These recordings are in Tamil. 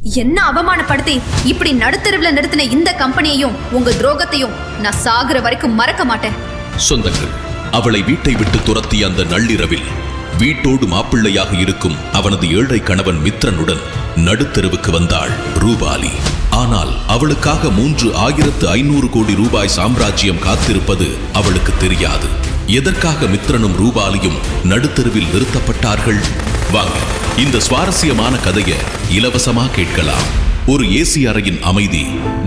என்ன அவமானப்படுத்தி இப்படி நடுத்தருவில் நிறுத்தின இந்த கம்பெனியையும் உங்க துரோகத்தையும் நான் சாகுற வரைக்கும் மறக்க மாட்டேன். சொந்தங்கள், அவளை வீட்டை விட்டு துரத்திய அந்த நள்ளிரவில் வீட்டோடு மாப்பிள்ளையாக இருக்கும் அவனது ஏழை கணவன் மித்ரனுடன் நடுத்தெருவுக்கு வந்தாள் ரூபாலி. ஆனால் அவளுக்காக 3500 கோடி ரூபாய் சாம்ராஜ்யம் காத்திருப்பது அவளுக்கு தெரியாது. எதற்காக மித்ரனும் ரூபாலியும் நடுத்தெருவில் நிறுத்தப்பட்டார்கள்? வாங்க, இந்த சுவாரஸ்யமான கதையை இலவசமா கேட்கலாம். ஒரு ஏசி அறையின் அமைதி,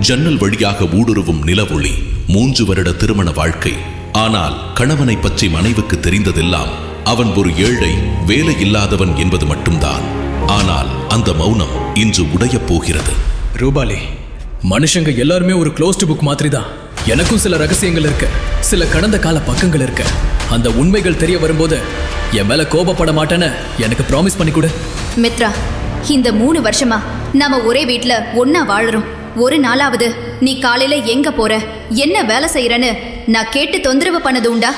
ஜன்னல் வழியாக ஊடுருவும் நிலவொளி, 3 வருட திருமண வாழ்க்கை. ஆனால் கணவனை பற்றி மனைவிக்கு தெரிந்ததெல்லாம் அவன் ஒரு ஏழை, வேலை இல்லாதவன் என்பது மட்டும்தான். ஆனால் அந்த மௌனம் இன்று உடையப் போகிறது. ரூபாலி, மனுஷங்க எல்லாருமே ஒரு க்ளோஸ்டு புக் மாதிரி தான். எனக்கும் சில ரகசியங்கள் இருக்கு, சில கடந்த கால பக்கங்கள் இருக்கு. அந்த உண்மைகள் தெரிய வரும்போது என் மேல கோபப்பட மாட்டேன்னு எனக்கு ப்ராமிஸ் பண்ணி கொடு. மித்ரா, இந்த 3 வருஷமா நாம ஒரே வீட்ல ஒன்னா வாழறோம். ஒரு நாளாவது நீ காலையில எங்க போற, என்ன வேலை செய்யறன்னு நான் கேட்டு தொந்தரவு பண்ணது உண்டா?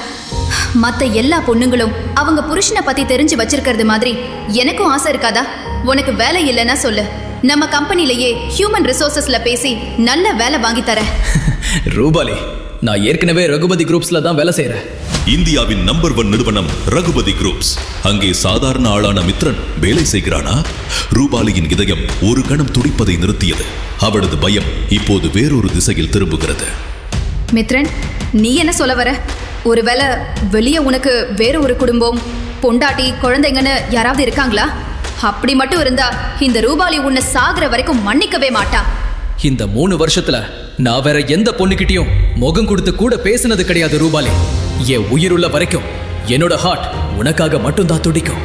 மத்த எல்லா பொண்ணுங்களும் அவங்க புருஷனை பத்தி தெரிஞ்சு வச்சிருக்கிறது மாதிரி எனக்கும் ஆசை இருக்காதா? உனக்கு வேலை இல்லைன்னா சொல்லு, நம்ம கம்பெனிலேயே ஹியூமன் ரிசோர்சஸ்ல பேசி நல்ல வேலை வாங்கி தர. ரூபாலி, நான் ஏற்கனவே ரகுபதி குரூப்ஸ்ல தான் வேலை செய்யறேன். இந்தியாவின் நம்பர் 1 நிறுவனம் ரகுபதி குரூப்ஸ். அங்கே சாதாரண ஆளான மித்ரன் வேலை செய்கிறானா? ரூபாலியின் இதயம் ஒரு கணம் துடிப்பதை நிறுத்தியது. அவளது பயம் இப்போது வேறொரு திசையில் திரும்புகிறது. மித்ரன், நீ என்ன சொல்ல வர? ஒருவேளை வெளியே உனக்கு வேற ஒரு குடும்பம், பொண்டாட்டி, குழந்தைங்கன்னு யாராவது இருக்காங்களா? அப்படி மட்டும் இருந்தா இந்த ரூபாலி உன்னை சாகுற வரைக்கும் மன்னிக்கவே மாட்டா. இந்த 3 வருஷத்துல நான் வேற எந்த பொண்ணுகிட்டயும் முகம் கொடுத்து கூட பேசினது கிடையாது ரூபாலி. என் உயிருள்ள வரைக்கும் என்னோட ஹார்ட் உனக்காக மட்டும்தான் துடிக்கும்.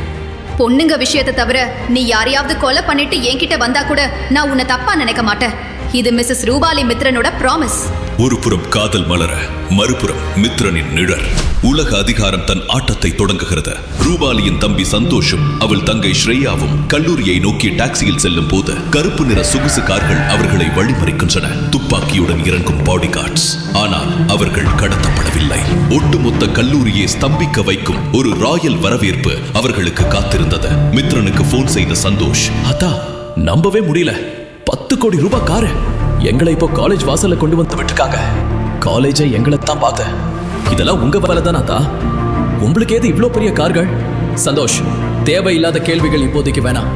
பொண்ணுங்க விஷயத்தை தவிர நீ யாரையாவது கொலை பண்ணிட்டு என்கிட்ட வந்தா கூட நான் உன்னை தப்பா நினைக்க மாட்டேன். இது மிஸ்ஸஸ் ரூபாலி மித்ரனோட ப்ராமிஸ். ஒரு புறம் காதல் மலர, மறுபுறம் மித்ரனின் நிழல். உலக அதிகாரம் தன் ஆட்டத்தை தொடங்குகிறது. ரூபாலியின் தம்பி சந்தோஷும் அவள் தங்கை ஸ்ரேயாவும் கல்லூரியை நோக்கி டாக்ஸியில் செல்லும் போது கருப்பு நிற சொகுசு கார்கள் அவர்களை வழிமறிக்கின்றன. துப்பாக்கியுடன் இறங்கும் பாடி கார்ட்ஸ். ஆனால் அவர்கள் கடத்தப்படவில்லை. ஒட்டுமொத்த கல்லூரியை ஸ்தம்பிக்க வைக்கும் ஒரு ராயல் வரவேற்பு அவர்களுக்கு காத்திருந்தது. மித்ரனுக்கு போன் செய்த சந்தோஷ், அத்தா, நம்பவே முடியல, 10 கோடி ரூபாய் காரு எங்களை இப்போ காலேஜ் வாசல்ல கொண்டு வந்து விட்டுருக்காங்க. காலேஜை எங்களை தான் பார்த்த. இதெல்லாம் உங்க வேலை தானா தா? உங்களுக்கு ஏது இவ்வளோ பெரிய கார்கள்? சந்தோஷ், தேவையில்லாத கேள்விகள் இப்போதைக்கு வேணாம்.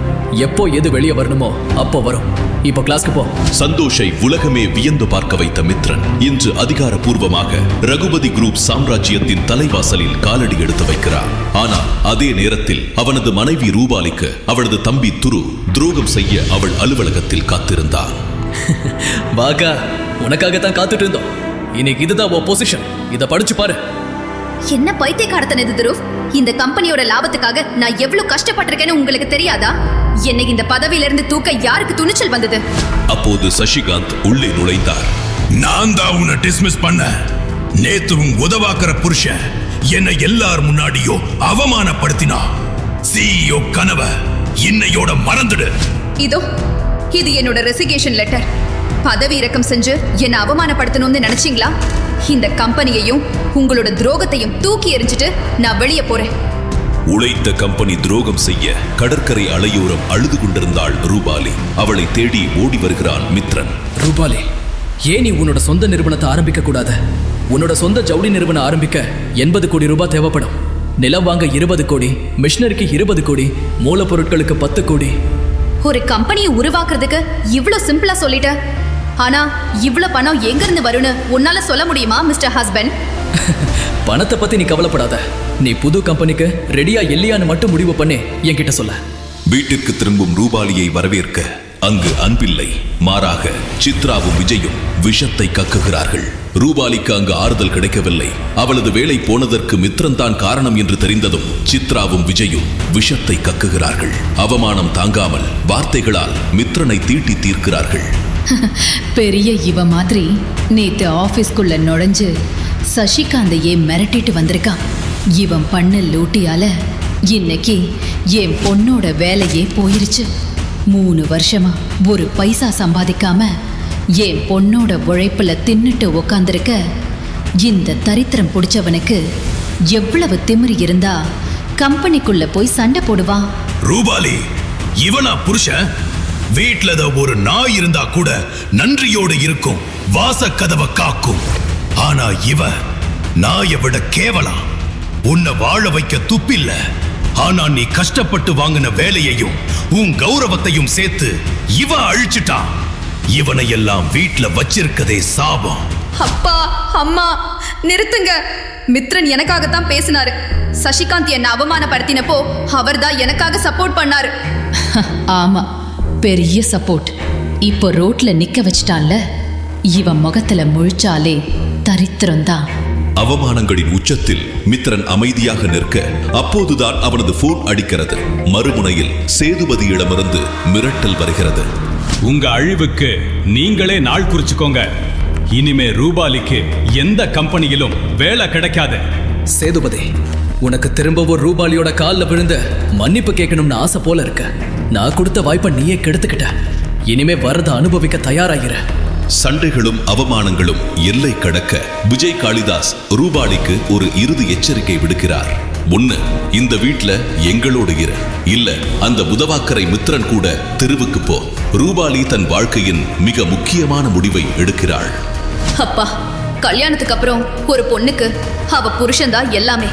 எப்போ எது வெளியே வரணுமோ அப்போ வரும். இப்போ கிளாஸ்க்கு போ. சந்தோஷை உலகமே வியந்து பார்க்க வைத்த மித்ரன் இன்று அதிகாரப்பூர்வமாக ரகுபதி குரூப் சாம்ராஜ்யத்தின் தலைவாசலில் காலடி எடுத்து வைக்கிறார். ஆனால் அதே நேரத்தில் அவனது மனைவி ரூபாலிக்கு அவளது தம்பி துரு துரோகம் செய்ய அவள் அலுவலகத்தில் காத்திருந்தார். வாகா, உனக்காகத்தான் காத்துட்டு இருந்தோம். இன்னைக்கு இதுதான் உன் பொசிஷன். இதை படிச்சு பாரு. என்ன பைத்தியக்காரத்தன இது துருவ்? இந்த கம்பெனியோட லாபத்துக்காக நான் எவ்வளவு கஷ்டப்பட்டிருக்கேன்னு உங்களுக்கு தெரியாதா? என்னை இந்த பதவியிலிருந்து தூக்க யாருக்கு துணிச்சல் வந்தது? அப்போது சசிகாந்த் உள்ளே நுழைந்தார். நான் தான் உன்னை டிஸ்மிஸ் பண்ண. நேத்து உன் உதவாக்கிற புருஷன் என்னை எல்லார் முன்னாடியோ அவமானப்படுத்தினா. CEO கனவ இன்னையோட மறந்துடு. இது என்னோட ரெசிகேஷன் லெட்டர். பதவி இறக்கம் செஞ்சு என்ன அவமானப்படுத்தணும்னு நினைச்சீங்களா? இந்த கம்பெனியையும் உங்களோட துரோகத்தையும் தூக்கி எறிஞ்சிட்டு நான் வெளியே போறேன். உழைத்த கம்பெனி துரோகம் செய்ய கடற்கரை அலையோரம் அழுது கொண்டிருந்தாள் ரூபாலி. அவளை தேடி ஓடி வருகிறான் மித்ரன். ரூபாலி, ஏன் நீ உன்னோட சொந்த நிறுவனத்தை ஆரம்பிக்க கூடாது? உன்னோட சொந்த ஜவுளி நிறுவனம் ஆரம்பிக்க 80 கோடி ரூபாய் தேவைப்படும். நிலம் வாங்க 20 கோடி, மிஷினரிக்கு 20 கோடி, மூலப்பொருட்களுக்கு 10 கோடி. ஒரு கம்பெனியை உருவாக்குறதுக்கு இவ்வளவு சிம்பிளா சொல்லிட்ட. ஆனா இவ்வளவு பணம் எங்க இருந்து வரும்னு உன்னால சொல்ல முடியுமா மிஸ்டர் ஹஸ்பண்ட்? பணத்தை பத்தி நீ கவலைப்படாத. நீ புது கம்பெனிக்கு ரெடியா இல்லையான்னு மட்டும் முடிவு பண்ணி என்கிட்ட சொல்ல. வீட்டிற்கு திரும்பும் ரூபாலியை வரவேற்க அங்கு அன்பில்லை, மாறாக சித்ராவும் விஜயும் விஷத்தை கக்குகிறார்கள். ரூபாலிக்கு அங்கு ஆறுதல் கிடைக்கவில்லை. அவளது வேலை போனதற்கு மித்ரன் தான் காரணம் என்று தெரிந்ததும் சித்ராவும் விஜயும் விஷத்தை கக்குகிறார்கள். அவமானம் தாங்காமல் வார்த்தைகளால் மித்ரனை தீட்டி தீர்க்கிறார்கள். பெரிய இவ மாதிரி நேத்து ஆபீஸ்க்குள்ள நுழைஞ்சு சசிகாந்தையே மிரட்டிட்டு வந்திருக்கான். இவன் பண்ண லூட்டியால இன்னைக்கு என் பொண்ணோட வேலையே போயிருச்சு. 3 வருஷமா ஒரு பைசா சம்பாதிக்காம என் பொண்ணோட உழைப்புல தின்னுட்டு உக்காந்துருக்க இந்த தரித்திரம் பிடிச்சவனுக்கு எவ்வளவு திமிரு இருந்தா கம்பெனிக்குள்ள போய் சண்டை போடுவான்? ரூபாலி, இவனா புருஷன்? வீட்ல ஒரு நாய் இருந்தா கூட நன்றியோடு இருக்கும், வாசக்கதவை காக்கும். ஆனா இவ நாயை விட கேவலம். உன்னை வாழ வைக்க துப்பில்ல. ஆனா நீ கஷ்டப்பட்டு வாங்கின வேலையையும் உன் கௌரவத்தையும் சேர்த்து இவ அழிச்சிட்டா. இவனை எல்லாம் வீட்ல வச்சிருக்கதே சாபம். அப்பா அம்மா நிறுத்துங்க. மித்ரன் எனக்காகத்தான் பேசினாரு. சசிகாந்த் என்ன அவமானப்படுத்தினப்போ அவர்தான் எனக்காக சப்போர்ட் பண்ணாரு. ஆமா, பெரிய சப்போர்ட். இப்போ ரோட்ல நிக்க வச்சிட்டான்ல, இவன் முகத்துல முழிச்சாலே தரித்திரம்தான். அவமானங்களின் உச்சத்தில் மித்ரன் அமைதியாக நிற்க அப்போதுதான் அவனது போன் அடிக்கிறது. மறுமுனையில் சேதுபதியிடமிருந்து மிரட்டல் வருகிறது. உங்க அழிவுக்கு நீங்களே நாள் குறிச்சுக்கோங்க. இனிமே ரூபாலிக்கு எந்த கம்பெனியிலும் வேலை கிடைக்காது. சேதுபதி, உனக்கு திரும்பவும் ரூபாலியோட காலில் விழுந்து மன்னிப்பு கேட்கணும்னு ஆசை போல இருக்க. நான் கொடுத்த வாய்ப்பை நீயே கெடுத்துக்கிட்ட. இனிமே வரத அனுபவிக்க தயாராகிற. சண்டைகளும் அவமானங்களும் எல்லை கடக்க விஜய் காளிதாஸ் ரூபாலிக்கு ஒரு இறுதி எச்சரிக்கை விடுக்கிறார். ஒண்ணு, இந்த வீட்ல எங்களோடு இரு. இல்ல, அந்த உதவாக்கரை மித்ரன் கூட தெருவுக்கு போ. ரூபாலி தன் வாழ்க்கையின் மிக முக்கியமான முடிவை எடுக்கிறாள். அப்பா, கல்யாணத்துக்கு அப்புறம் ஒரு பொண்ணுக்கு அவ புருஷன்தான் எல்லாமே.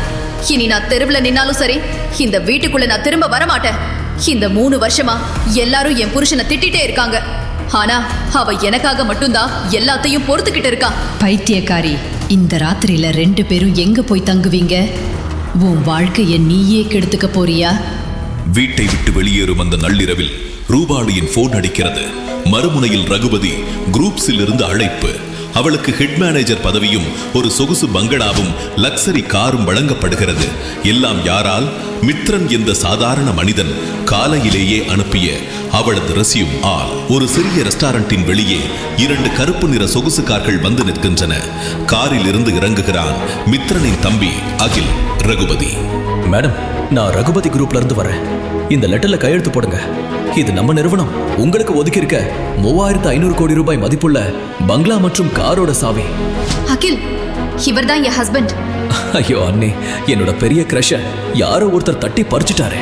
இனி நான் தெருவுல நின்னாலும் சரி, இந்த வீட்டுக்குள்ள நான் திரும்ப வரமாட்டேன். இந்த 3 வருஷமா எல்லாரும் என் புருஷனை திட்டிட்டே இருக்காங்க. ஆனா அவ எனக்காக மட்டும்தான் எல்லாத்தையும் பொறுத்துக்கிட்டு இருக்கா. பைத்தியக்காரி, இந்த ராத்திரியில 2 பேரும் எங்க போய் தங்குவீங்க? உன் வாழ்க்கைய நீயே கெடுத்துக்க போறியா? வீட்டை விட்டு வெளியேறும் அந்த நள்ளிரவில் ரூபாலியின் போன் அடிக்கிறது. மறுமுனையில் ரகுபதி குரூப்ஸில் இருந்து அழைப்பு. அவளுக்கு ஹெட் மேனேஜர் பதவியும் ஒரு சொகுசு பங்களாவும் லக்ஸரி காரும் வழங்கப்படுகிறது. எல்லாம் யாரால்? மித்ரன் என்ற சாதாரண மனிதன் காலையிலேயே அனுப்பிய அவளது ரெஸ்யூம் ஆல். ஒரு சிறிய ரெஸ்டாரண்டின் வெளியே 2 கருப்பு நிற சொகுசு கார்கள் வந்து நிற்கின்றன. காரில் இருந்து இறங்குகிறான் மித்ரனின் தம்பி அகில். ரகுபதி: மேடம், நான் ரகுபதி குரூப்ல இருந்து வரேன். இந்த லெட்டர்ல கையெழுத்து போடுங்க. இது நம்ம நிறுவனம் உங்களுக்கு ஒதுக்கி இருக்க 3500 கோடி ரூபாய் மதிப்புள்ள பங்களா மற்றும் காரோட சாவி. அகில், இவர்தான் என் ஹஸ்பண்ட். ஐயோ அண்ணே, என்னோட பெரிய கிரஷ யாரோ ஒருத்தர் தட்டி பறிச்சுட்டாரே.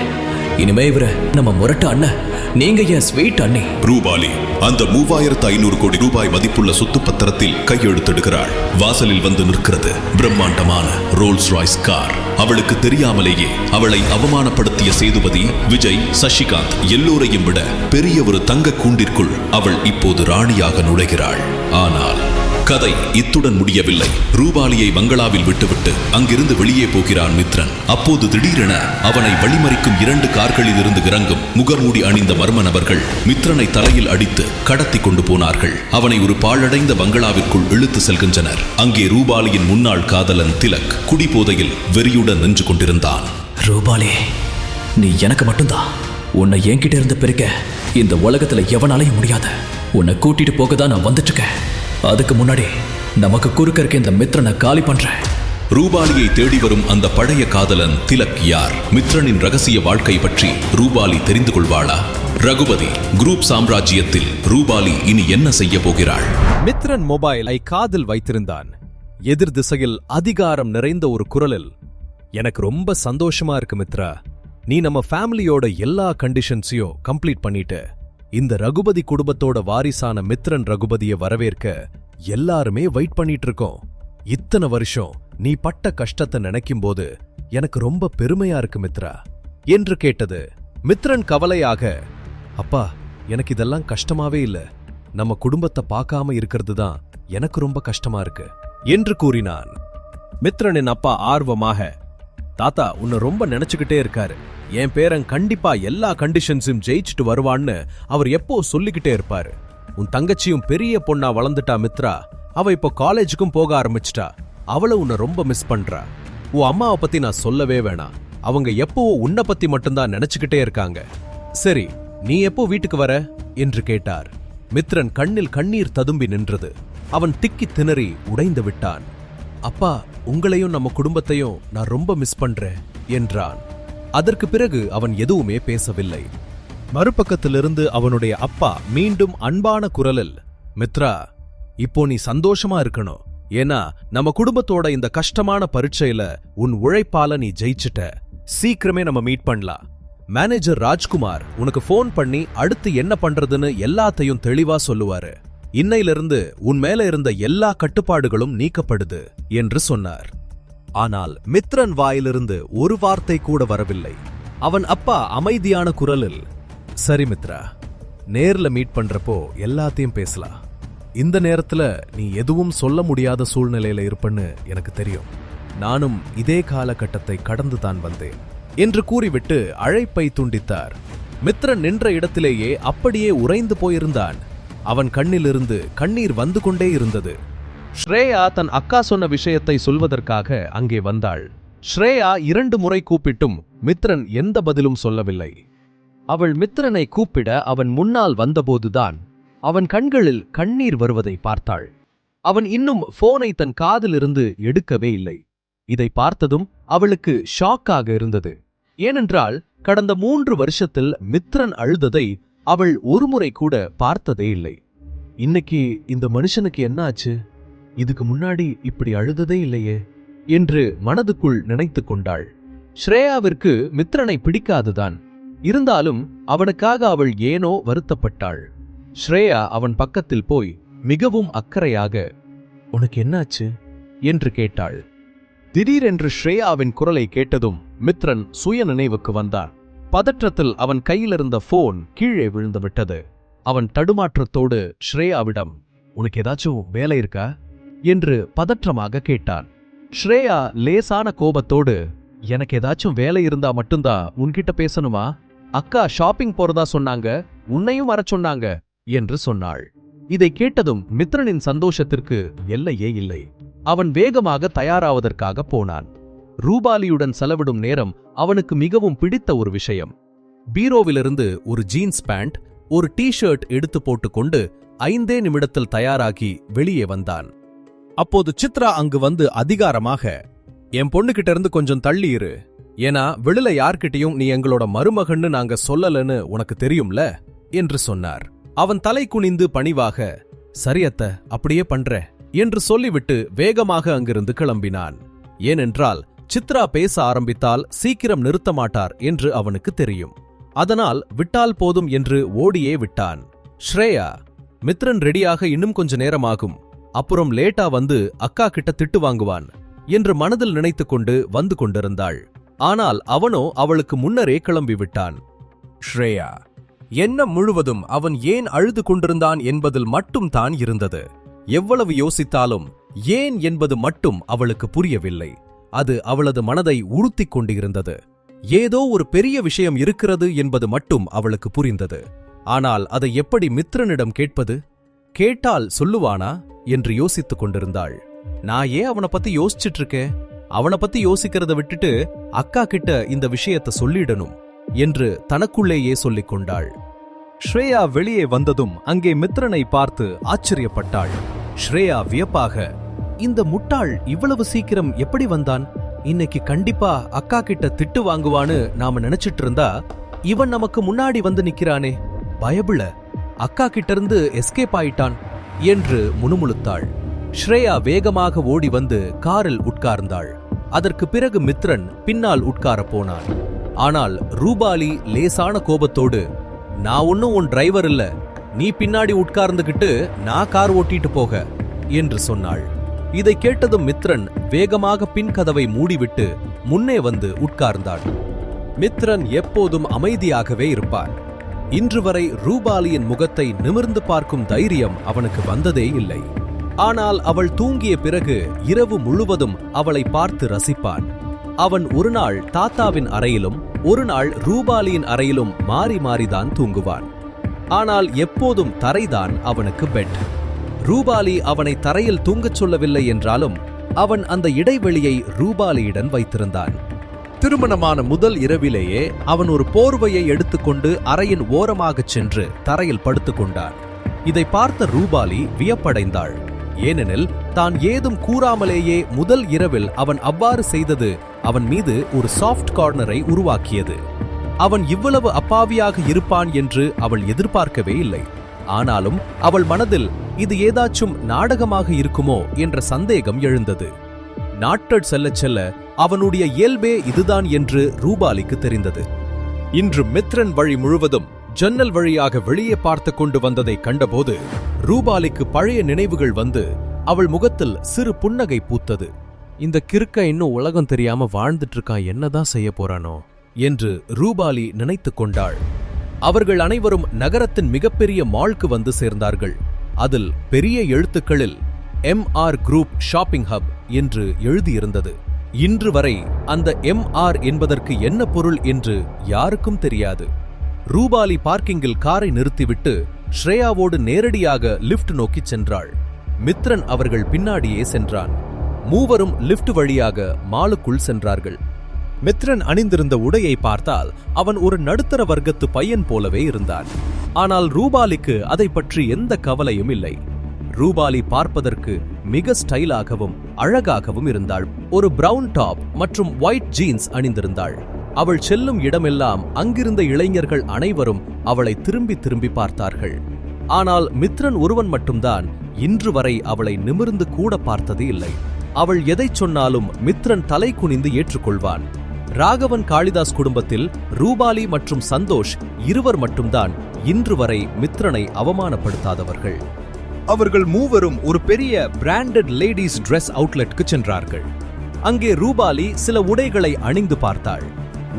இனிமே இவர நம்ம முரட்ட அண்ணன், நீங்க என் ஸ்வீட் அண்ணே. ரூபாலி அந்த 3500 கோடி ரூபாய் மதிப்புள்ள சொத்து பத்திரத்தில் கையெழுத்திடுகிறாள். வாசலில் வந்து நிற்கிறது பிரம்மாண்டமான ரோல்ஸ் ராய்ஸ் கார். அவளுக்கு தெரியாமலேயே அவளை அவமானப்படுத்திய சேதுபதி, விஜய், சசிகாந்த் எல்லோரையும் விட பெரிய ஒரு தங்க கூண்டிற்குள் அவள் இப்போது ராணியாக நுழைகிறாள். ஆனால் கதை இத்துடன் முடியவில்லை. ரூபாலியை பங்களாவில் விட்டுவிட்டு அங்கிருந்து வெளியே போகிறான் மித்ரன். அப்போது திடீரென அவனை வழிமறிக்கும் 2 கார்களில் இருந்து இறங்கும் முகமூடி அணிந்த மர்ம நபர்கள் மித்ரனை தலையில் அடித்து கடத்தி கொண்டு போனார்கள். அவனை ஒரு பாழடைந்த பங்களாவிற்குள் இழுத்து செல்கின்றனர். அங்கே ரூபாலியின் முன்னாள் காதலன் திலக் குடிபோதையில் வெறியுடன் நின்று கொண்டிருந்தான். ரூபாலி, நீ எனக்கு மட்டும்தான். உன்னை என்கிட்ட இருந்து பிரிக்க இந்த உலகத்துல எவனாலையும் முடியாது. உன்னை கூட்டிட்டு போக தான் நான் வந்துட்டு இருக்கேன். அதுக்கு முன்னாடி நமக்கு குறுக்க இருக்க இந்த மித்ரனை காலி பண்றேன். ரூபாலியை தேடி வரும் அந்த பழைய காதலன் திலக் யார்? மித்ரனின் ரகசிய வாழ்க்கை பற்றி ரூபாலி தெரிந்து கொள்வாளா? ரகுபதி குரூப் சாம்ராஜ்யத்தில் ரூபாலி இனி என்ன செய்ய போகிறாள்? மித்ரன் மொபைலை காதில் வைத்திருந்தான். எதிர் திசையில் அதிகாரம் நிறைந்த ஒரு குரலில், எனக்கு ரொம்ப சந்தோஷமா இருக்கு மித்ரா. நீ நம்ம ஃபேமிலியோட எல்லா கண்டிஷன்ஸையும் கம்ப்ளீட் பண்ணிட்டு இந்த ரகுபதி குடும்பத்தோட வாரிசான மித்ரன் ரகுபதியை வரவேற்க எல்லாருமே வெயிட் பண்ணிட்டு இருக்கோம். இத்தனை வருஷம் நீ பட்ட கஷ்டத்தை நினைக்கும் போது எனக்கு ரொம்ப பெருமையா இருக்கு மித்ரா என்று கேட்டது. மித்ரன் கவலையாக, அப்பா, எனக்கு இதெல்லாம் கஷ்டமாவே இல்ல. நம்ம குடும்பத்தை பார்க்காம இருக்கிறது தான் எனக்கு ரொம்ப கஷ்டமா இருக்கு என்று கூறினான். மித்ரனின் அப்பா ஆர்வமாக, தாத்தா, உன்னை ரொம்ப நினைச்சுக்கிட்டே இருக்காரு. என் பேரன் கண்டிப்பா எல்லா கண்டிஷன்ஸும் ஜெயிச்சுட்டு வருவான்னு அவர் எப்போ சொல்லிக்கிட்டே இருப்பாரு. உன் தங்கச்சியும் பெரிய பொண்ணா வளர்ந்துட்டா மித்ரா. அவ இப்போ காலேஜுக்கும் போக ஆரம்பிச்சிட்டா. அவளை உன்னை ரொம்ப மிஸ் பண்றா. உன் அம்மாவை பத்தி நான் சொல்லவே வேணாம். அவங்க எப்போ உன்னை பத்தி மட்டும்தான் நினைச்சுக்கிட்டே இருக்காங்க. சரி, நீ எப்போ வீட்டுக்கு வர என்று கேட்டார். மித்ரன் கண்ணில் கண்ணீர் ததும்பி நின்றது. அவன் திக்கி திணறி உடைந்து விட்டான். அப்பா, உங்களையும் நம்ம குடும்பத்தையும் நான் ரொம்ப மிஸ் பண்றேன் என்றான். அதற்கு பிறகு அவன் எதுவுமே பேசவில்லை. மறுபக்கத்திலிருந்து அவனுடைய அப்பா மீண்டும் அன்பான குரலில், மித்ரா, இப்போ நீ சந்தோஷமா இருக்கணும். ஏன்னா நம்ம குடும்பத்தோட இந்த கஷ்டமான பரீட்சையில உன் உழைப்பால நீ ஜெயிச்சிட்ட. சீக்கிரமே நம்ம மீட் பண்ணலாம். மேனேஜர் ராஜ்குமார் உனக்கு ஃபோன் பண்ணி அடுத்து என்ன பண்றதுன்னு எல்லாத்தையும் தெளிவா சொல்லுவாரு. இன்னையிலிருந்து உன் மேல இருந்த எல்லா கட்டுப்பாடுகளும் நீக்கப்படுது என்று சொன்னார். ஆனால் மித்ரன் வாயிலிருந்து ஒரு வார்த்தை கூட வரவில்லை. அவன் அப்பா அமைதியான குரலில், சரி மித்ரா, நேர்ல மீட் பண்றப்போ எல்லாத்தையும் பேசலாம். இந்த நேரத்துல நீ எதுவும் சொல்ல முடியாத சூழ்நிலையில இருப்பன்னு எனக்கு தெரியும். நானும் இதே காலகட்டத்தை கடந்து தான் வந்தேன் என்று கூறிவிட்டு அழைப்பை துண்டித்தார். மித்ரன் நின்ற இடத்திலேயே அப்படியே உறைந்து போயிருந்தான். அவன் கண்ணிலிருந்து கண்ணீர் வந்து கொண்டே இருந்தது. ஸ்ரேயா தன் அக்கா சொன்ன விஷயத்தை சொல்வதற்காக அங்கே வந்தாள். ஸ்ரேயா 2 முறை கூப்பிட்டும் மித்ரன் எந்த பதிலும் சொல்லவில்லை. அவள் மித்ரனை கூப்பிட அவன் முன்னால் வந்தபோதுதான் அவன் கண்களில் கண்ணீர் வருவதை பார்த்தாள். அவன் இன்னும் போனை தன் காதிலிருந்து எடுக்கவே இல்லை. இதை பார்த்ததும் அவளுக்கு ஷாக்காக இருந்தது. ஏனென்றால் கடந்த 3 வருஷத்தில் மித்ரன் அழுததை அவள் ஒருமுறை கூட பார்த்ததே இல்லை. இன்னைக்கு இந்த மனுஷனுக்கு என்ன ஆச்சு? இதுக்கு முன்னாடி இப்படி அழுததே இல்லையே என்று மனதுக்குள் நினைத்து கொண்டாள். ஸ்ரேயாவிற்கு மித்ரனை பிடிக்காதுதான். இருந்தாலும் அவனுக்காக அவள் ஏனோ வருத்தப்பட்டாள். ஸ்ரேயா அவன் பக்கத்தில் போய் மிகவும் அக்கறையாக, உனக்கு என்னாச்சு என்று கேட்டாள். திடீரென்று ஸ்ரேயாவின் குரலை கேட்டதும் மித்ரன் சுய நினைவுக்கு வந்தான். பதற்றத்தில் அவன் கையிலிருந்த போன் கீழே விழுந்து விட்டது. அவன் தடுமாற்றத்தோடு ஸ்ரேயாவிடம், உனக்கு ஏதாச்சும் வேலை இருக்கா என்று பதற்றமாக கேட்டான். ஸ்ரேயா லேசான கோபத்தோடு, எனக்கு ஏதாச்சும் வேலை இருந்தா மட்டும்தான் உன்கிட்ட பேசணுமா? அக்கா ஷாப்பிங் போறதா சொன்னாங்க, உன்னையும் வர சொன்னாங்க என்று சொன்னாள். இதை கேட்டதும் மித்ரனின் சந்தோஷத்திற்கு எல்லையே இல்லை. அவன் வேகமாக தயாராவதற்காக போனான். ரூபாலியுடன் செலவிடும் நேரம் அவனுக்கு மிகவும் பிடித்த ஒரு விஷயம். பீரோவிலிருந்து ஒரு ஜீன்ஸ் பேண்ட், ஒரு டி-ஷர்ட் எடுத்து போட்டுக்கொண்டு 5 நிமிடத்தில் தயாராகி வெளியே வந்தான். அப்போது சித்ரா அங்கு வந்து அதிகாரமாக, என் பொண்ணுகிட்ட இருந்து கொஞ்சம் தள்ளி இரு, ஏன்னா வெளில யார்கிட்டயும் நீ எங்களோட மருமகன்னு நாங்க சொல்லலன்னு உனக்கு தெரியும்ல என்று சொன்னார். அவன் தலை குனிந்து பணிவாக, சரியத்த, அப்படியே பண்ற என்று சொல்லிவிட்டு வேகமாக அங்கிருந்து கிளம்பினான். ஏனென்றால் சித்ரா பேச ஆரம்பித்தால் சீக்கிரம் நிறுத்த மாட்டார் என்று அவனுக்கு தெரியும். அதனால் விட்டால் போதும் என்று ஓடியே விட்டான். ஸ்ரேயா, மித்ரன் ரெடியாக இன்னும் கொஞ்ச நேரமாகும், அப்புறம் லேட்டா வந்து அக்கா கிட்ட திட்டு வாங்குவான் என்று மனதில் நினைத்துக்கொண்டு வந்து கொண்டிருந்தாள். ஆனால் அவனோ அவளுக்கு முன்னரே கிளம்பிவிட்டான். ஸ்ரேயா, எண்ணம் முழுவதும் அவன் ஏன் அழுது கொண்டிருந்தான் என்பதில் மட்டும் தான் இருந்தது. எவ்வளவு யோசித்தாலும் ஏன் என்பது மட்டும் அவளுக்கு புரியவில்லை. அது அவளது மனதை உறுத்திக் கொண்டிருந்தது. ஏதோ ஒரு பெரிய விஷயம் இருக்கிறது என்பது மட்டும் அவளுக்கு புரிந்தது. ஆனால் அதை எப்படி மித்ரனிடம் கேட்பது? கேட்டால் சொல்லுவானா என்று யோசித்துக் கொண்டிருந்தாள். நான் ஏன் அவனை பத்தி யோசிச்சுட்டு இருக்கேன்? அவனை பத்தி யோசிக்கிறத விட்டுட்டு அக்கா கிட்ட இந்த விஷயத்தை சொல்லிடணும் என்று தனக்குள்ளேயே சொல்லிக் கொண்டாள். ஸ்ரேயா வெளியே வந்ததும் அங்கே மித்ரனை பார்த்து ஆச்சரியப்பட்டாள். ஸ்ரேயா வியப்பாக, இந்த முட்டாள் இவ்வளவு சீக்கிரம் எப்படி வந்தான்? இன்னைக்கு கண்டிப்பா அக்கா கிட்ட திட்டு வாங்குவான்னு நாம நினைச்சிட்டு இருந்தா இவன் நமக்கு முன்னாடி வந்து நிக்கிறானே, பயபுல அக்கா கிட்ட இருந்து எஸ்கேப் ஆயிட்டான் என்று முணுமுணுத்தாள். ஸ்ரேயா வேகமாக ஓடி வந்து காரில் உட்கார்ந்தாள். அதற்கு பிறகு மித்ரன் பின்னால் உட்கார போனான். ஆனால் ரூபாலி லேசான கோபத்தோடு, நான் ஒன்னும் உன் டிரைவர் இல்ல, நீ பின்னாடி உட்கார்ந்துகிட்டு நான் கார் ஓட்டிட்டு போக என்று சொன்னாள். இதை கேட்டதும் மித்ரன் வேகமாக பின் கதவை மூடிவிட்டு முன்னே வந்து உட்கார்ந்தான். மித்ரன் எப்போதும் அமைதியாகவே இருப்பார். இன்று வரை ரூபாலியின் முகத்தை நிமிர்ந்து பார்க்கும் தைரியம் அவனுக்கு வந்ததே இல்லை. ஆனால் அவள் தூங்கிய பிறகு இரவு முழுவதும் அவளை பார்த்து ரசிப்பான். அவன் ஒரு நாள் தாத்தாவின் அறையிலும் ஒரு நாள் ரூபாலியின் அறையிலும் மாறி மாறிதான் தூங்குவான். ஆனால் எப்போதும் தரைதான் அவனுக்கு பெட். ரூபாலி அவனை தரையில் தூங்கச் சொல்லவில்லை என்றாலும் அவன் அந்த இடைவெளியை ரூபாலியுடன் வைத்திருந்தான். திருமணமான முதல் இரவிலேயே அவன் ஒரு போர்வையை எடுத்துக்கொண்டு அறையின் ஓரமாகச் சென்று தரையில் படுத்துக்கொண்டான். இதை பார்த்த ரூபாலி வியப்படைந்தாள். ஏனெனில் தான் ஏதும் கூறாமலேயே முதல் இரவில் அவன் அவ்வாறு செய்தது அவன் மீது ஒரு சாஃப்ட் கார்னரை உருவாக்கியது. அவன் இவ்வளவு அப்பாவியாக இருப்பான் என்று அவள் எதிர்பார்க்கவே இல்லை. ஆனாலும் அவள் மனதில் இது ஏதாச்சும் நாடகமாக இருக்குமோ என்ற சந்தேகம் எழுந்தது. நாட்கள் செல்ல செல்ல அவனுடைய இயல்பே இதுதான் என்று ரூபாலிக்கு தெரிந்தது. இன்று மித்ரன் வழி முழுவதும் ஜன்னல் வழியாக வெளியே பார்த்து கொண்டு வந்ததை கண்டபோது ரூபாலிக்கு பழைய நினைவுகள் வந்து அவள் முகத்தில் சிறு புன்னகை பூத்தது. இந்த கிறுக்க இன்னும் உலகம் தெரியாம வாழ்ந்துட்டு இருக்கான், என்னதான் செய்ய போறானோ என்று ரூபாலி நினைத்துக் கொண்டாள். அவர்கள் அனைவரும் நகரத்தின் மிகப்பெரிய மால்க்கு வந்து சேர்ந்தார்கள். அதில் பெரிய எழுத்துக்களில் MR குரூப் ஷாப்பிங் ஹப் என்று எழுதியிருந்தது. இன்று வரை அந்த MR என்பதற்கு என்ன பொருள் என்று யாருக்கும் தெரியாது. ரூபாலி பார்க்கிங்கில் காரை நிறுத்திவிட்டு ஸ்ரேயாவோடு நேரடியாக லிஃப்ட் நோக்கிச் சென்றாள். மித்ரன் அவர்கள் பின்னாடியே சென்றான். மூவரும் லிஃப்ட் வழியாக மாலுக்குள் சென்றார்கள். மித்ரன் அணிந்திருந்த உடையை பார்த்தால் அவன் ஒரு நடுத்தர வர்க்கத்து பையன் போலவே இருந்தான். ஆனால் ரூபாலிக்கு அதை பற்றி எந்த கவலையும் இல்லை. ரூபாலி பார்ப்பதற்கு மிக ஸ்டைலாகவும் அழகாகவும் இருந்தாள். ஒரு பிரவுன் டாப் மற்றும் ஒயிட் ஜீன்ஸ் அணிந்திருந்தாள். அவள் செல்லும் இடமெல்லாம் அங்கிருந்த இளைஞர்கள் அனைவரும் அவளை திரும்பி திரும்பி பார்த்தார்கள். ஆனால் மித்ரன் ஒருவன் மட்டும்தான் இன்று வரை அவளை நிமிர்ந்து கூட பார்த்தது இல்லை. அவள் எதை சொன்னாலும் மித்ரன் தலை குனிந்து ஏற்றுக்கொள்வான். ராகவன் காளிதாஸ் குடும்பத்தில் ரூபாலி மற்றும் சந்தோஷ் இருவர் மட்டும்தான் இன்று வரை மித்ரனை அவமானப்படுத்தாதவர்கள். அவர்கள் மூவரும் ஒரு பெரிய பிராண்டட் லேடிஸ் டிரெஸ் அவுட்லெட்க்கு சென்றார்கள். அங்கே ரூபாலி சில உடைகளை அணிந்து பார்த்தாள்.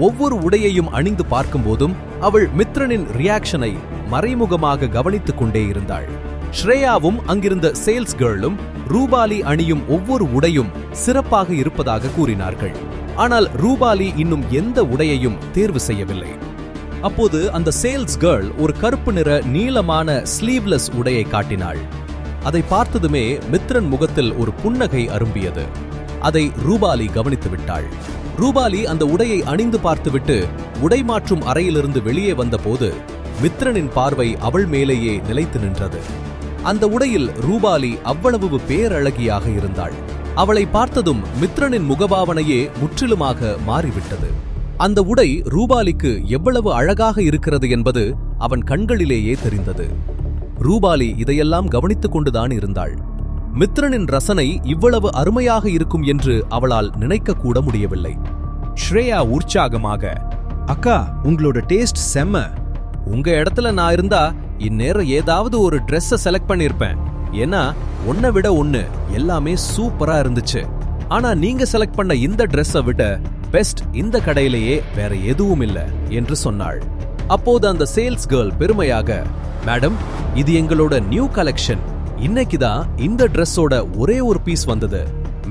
ஒவ்வொரு உடையையும் அணிந்து பார்க்கும்போதும் அவள் மித்ரனின் ரியாக்ஷனை மறைமுகமாக கவனித்துக் கொண்டே இருந்தாள். ஸ்ரேயாவும் அங்கிருந்த சேல்ஸ் கேர்ளும் ரூபாலி அணியும் ஒவ்வொரு உடையும் சிறப்பாக இருப்பதாக கூறினார்கள். ஆனால் ரூபாலி இன்னும் எந்த உடையையும் தேர்வு செய்யவில்லை. அப்போது அந்த சேல்ஸ் கேர்ள் ஒரு கருப்பு நிற நீளமான ஸ்லீவ்லெஸ் உடையை காட்டினாள். அதை பார்த்ததுமே மித்ரன் முகத்தில் ஒரு புன்னகை அரும்பியது. அதை ரூபாலி கவனித்து விட்டாள். ரூபாலி அந்த உடையை அணிந்து பார்த்துவிட்டு உடை மாற்றும் அறையிலிருந்து வெளியே வந்தபோது மித்ரனின் பார்வை அவள் மேலேயே நிலைத்து நின்றது. அந்த உடையில் ரூபாலி அவ்வளவு பேரழகியாக இருந்தாள். அவளை பார்த்ததும் மித்ரனின் முகபாவனையே முற்றிலுமாக மாறிவிட்டது. அந்த உடை ரூபாலிக்கு எவ்வளவு அழகாக இருக்கிறது என்பது அவன் கண்களிலேயே தெரிந்தது. ரூபாலி இதையெல்லாம் கவனித்துக் கொண்டுதான் இருந்தாள். மித்ரனின் ரசனை இவ்வளவு அருமையாக இருக்கும் என்று அவளால் நினைக்க கூட முடியவில்லை. ஸ்ரேயா உற்சாகமாக, அக்கா உங்களோட டேஸ்ட் செம்ம. உங்க இடத்துல நான் இருந்தா இந்நேரம் ஏதாவது ஒரு ட்ரெஸ்ஸை செலக்ட் பண்ணிருப்பேன். ஏன்னா ஒன்ன விட ஒன்னு எல்லாமே சூப்பரா இருந்துச்சு. ஆனா நீங்க செலக்ட் பண்ண இந்த ட்ரெஸ்ஸை விட பெஸ்ட் இந்த கடையிலேயே வேற எதுவும் இல்ல என்று சொன்னாள். அப்போது அந்த சேல்ஸ் கேர்ள் பெருமையாக, மேடம் இது எங்களோட நியூ கலெக்ஷன். இன்னைக்குதான் இந்த ட்ரெஸ்ஸோட ஒரே ஒரு பீஸ் வந்தது.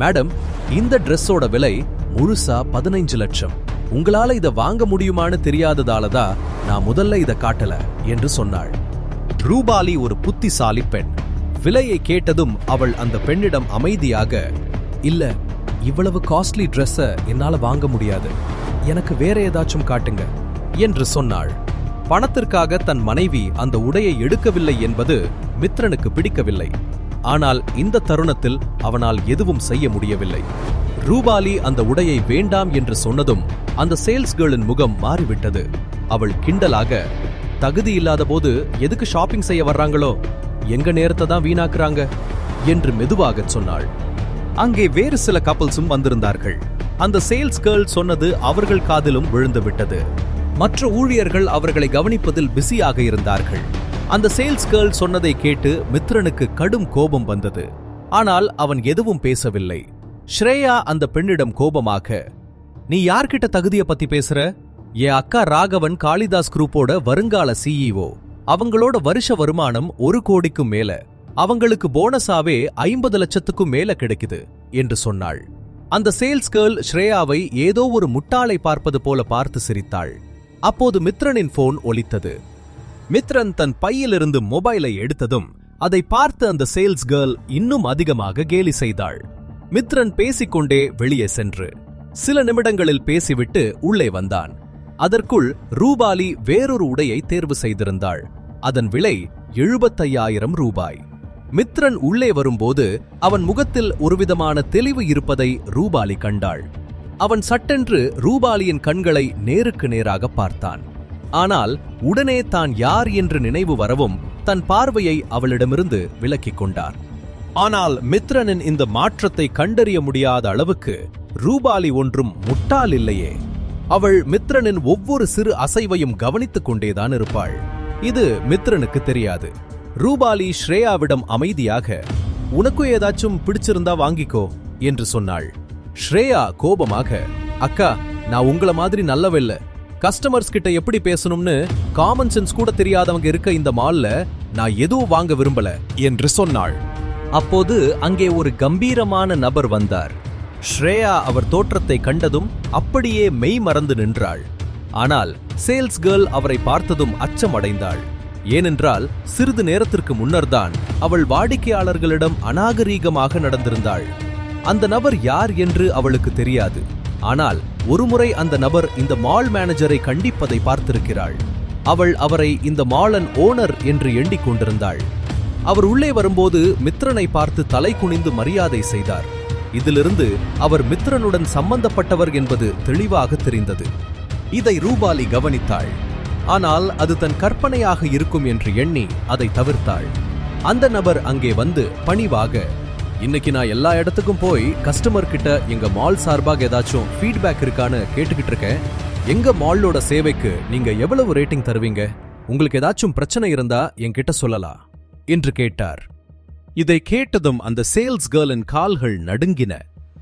மேடம் இந்த ட்ரெஸ்ஸோட விலை முழுசா 15 லட்சம். உங்களால இதை வாங்க முடியுமான்னு தெரியாததாலதான் நான் முதல்ல இதை காட்டல என்று சொன்னாள். ரூபாலி ஒரு புத்திசாலி பெண். விலையை கேட்டதும் அவள் அந்த பெண்ணிடம் அமைதியாக, இல்ல இவ்வளவு காஸ்ட்லி ட்ரெஸ்ஸ என்னால வாங்க முடியாது, எனக்கு வேற ஏதாச்சும் காட்டுங்க என்று சொன்னாள். பணத்திற்காக தன் மனைவி அந்த உடையை எடுக்கவில்லை என்பது மித்ரனுக்கு பிடிக்கவில்லை. ஆனால் இந்த தருணத்தில் அவனால் எதுவும் செய்ய முடியவில்லை. ரூபாலி அந்த உடையை வேண்டாம் என்று சொன்னதும் அந்த சேல்ஸ் கேர்ளின் முகம் மாறிவிட்டது. அவள் கிண்டலாக, தகுதி இல்லாத போது எதுக்கு ஷாப்பிங் செய்ய வர்றாங்களோ, எங்க நேரத்தை தான் வீணாக்குறாங்க என்று மெதுவாக சொன்னாள். அங்கே வேறு சில கப்பல்ஸும் வந்திருந்தார்கள். அந்த சேல்ஸ் கேர்ள் சொன்னது அவர்கள் காதிலும் விழுந்து விட்டது. மற்ற ஊழியர்கள் அவர்களை கவனிப்பதில் பிஸியாக இருந்தார்கள். அந்த சேல்ஸ் கேர்ள் சொன்னதை கேட்டு மித்ரனுக்கு கடும் கோபம் வந்தது. ஆனால் அவன் எதுவும் பேசவில்லை. ஸ்ரேயா அந்த பெண்ணிடம் கோபமாக, நீ யார்கிட்ட தகுதியை பத்தி பேசுற? என் அக்கா ராகவன் காளிதாஸ் குரூப்போட வருங்கால CEO. அவங்களோட வருஷ வருமானம் 1 கோடிக்கும் மேல. அவங்களுக்கு போனஸாவே 50 லட்சத்துக்கும் மேல கிடைக்குது என்று சொன்னாள். அந்த சேல்ஸ் கேர்ள் ஸ்ரேயாவை ஏதோ ஒரு முட்டாளை பார்ப்பது போல பார்த்து சிரித்தாள். அப்போது மித்ரனின் போன் ஒலித்தது. மித்ரன் தன் பையிலிருந்து மொபைலை எடுத்ததும் அதை பார்த்து அந்த சேல்ஸ் கேர்ள் இன்னும் அதிகமாக கேலி செய்தாள். மித்ரன் பேசிக்கொண்டே வெளியே சென்று சில நிமிடங்களில் பேசிவிட்டு உள்ளே வந்தான். அதற்குள் ரூபாலி வேறொரு உடையை தேர்வு செய்திருந்தாள். அதன் விலை 75,000 ரூபாய். மித்ரன் உள்ளே வரும்போது அவன் முகத்தில் ஒருவிதமான தெளிவு இருப்பதை ரூபாலி கண்டாள். அவன் சட்டென்று ரூபாலியின் கண்களை நேருக்கு நேராக பார்த்தான். ஆனால் உடனே தான் யார் என்று நினைவு வரவும் தன் பார்வையை அவளிடமிருந்து விலக்கிக் கொண்டார். ஆனால் மித்ரனின் இந்த மாற்றத்தை கண்டறிய முடியாத அளவுக்கு ரூபாலி ஒன்றும் முட்டாள் இல்லையே. அவள் மித்ரனின் ஒவ்வொரு சிறு அசைவையும் கவனித்துக் கொண்டேதான் இருப்பாள். இது மித்ரனுக்கு தெரியாது. ரூபாலி ஸ்ரேயாவிடம் அமைதியாக, உனக்கும் ஏதாச்சும் பிடிச்சிருந்தா வாங்கிக்கோ என்று சொன்னாள். ஸ்ரேயா கோபமாக, அக்கா, நான் உங்கள மாதிரி நல்லவில்லை. கஸ்டமர்ஸ் கிட்ட எப்படி பேசணும்னு காமன் சென்ஸ் கூட தெரியாதவங்க இருக்க இந்த மால்ல நான் எதுவும் வாங்க விரும்பல என்று சொன்னாள். அப்போது அங்கே ஒரு கம்பீரமான நபர் வந்தார். ஸ்ரேயா அவர் தோற்றத்தை கண்டதும் அப்படியே மெய் மறந்து நின்றாள். ஆனால் சேல்ஸ் கேர்ள் அவரை பார்த்ததும் அச்சமடைந்தாள். ஏனென்றால் சிறிது நேரத்திற்கு முன்னர்தான் அவள் வாடிக்கையாளர்களிடம் அநாகரீகமாக நடந்திருந்தாள். அந்த நபர் யார் என்று அவளுக்கு தெரியாது. ஆனால் ஒருமுறை அந்த நபர் இந்த மால் மேனேஜரை கண்டிப்பதை பார்த்திருக்கிறாள். அவள் அவரை இந்த மாலன் ஓனர் என்று எண்ணிக் கொண்டிருந்தாள். அவர் உள்ளே வரும்போது மித்ரனை பார்த்து தலை குனிந்து மரியாதை செய்தார். இதிலிருந்து அவர் மித்ரனுடன் சம்பந்தப்பட்டவர் என்பது தெளிவாக தெரிந்தது. இதை ரூபாலி கவனித்தாள். ஆனால் அது தன் கற்பனையாக இருக்கும் என்று எண்ணி அதை தவிர்த்தாள். அந்த நபர் அங்கே வந்து பணிவாக, இன்னைக்கு நான் எல்லா இடத்துக்கும் போய் கஸ்டமர் கிட்ட எங்க மால் சார்பாக ஏதாச்சும் ஃபீட்பேக் இருக்கான்னு கேட்டுக்கிட்டு இருக்கேன். எங்க மாலோட சேவைக்கு நீங்க எவ்வளவு ரேட்டிங் தருவீங்க? உங்களுக்கு ஏதாச்சும் பிரச்சனை இருந்தா என்கிட்ட சொல்லலாம் என்று கேட்டார். இதை கேட்டதும் அந்த சேல்ஸ் கேர்ளின் கால்கள் நடுங்கின.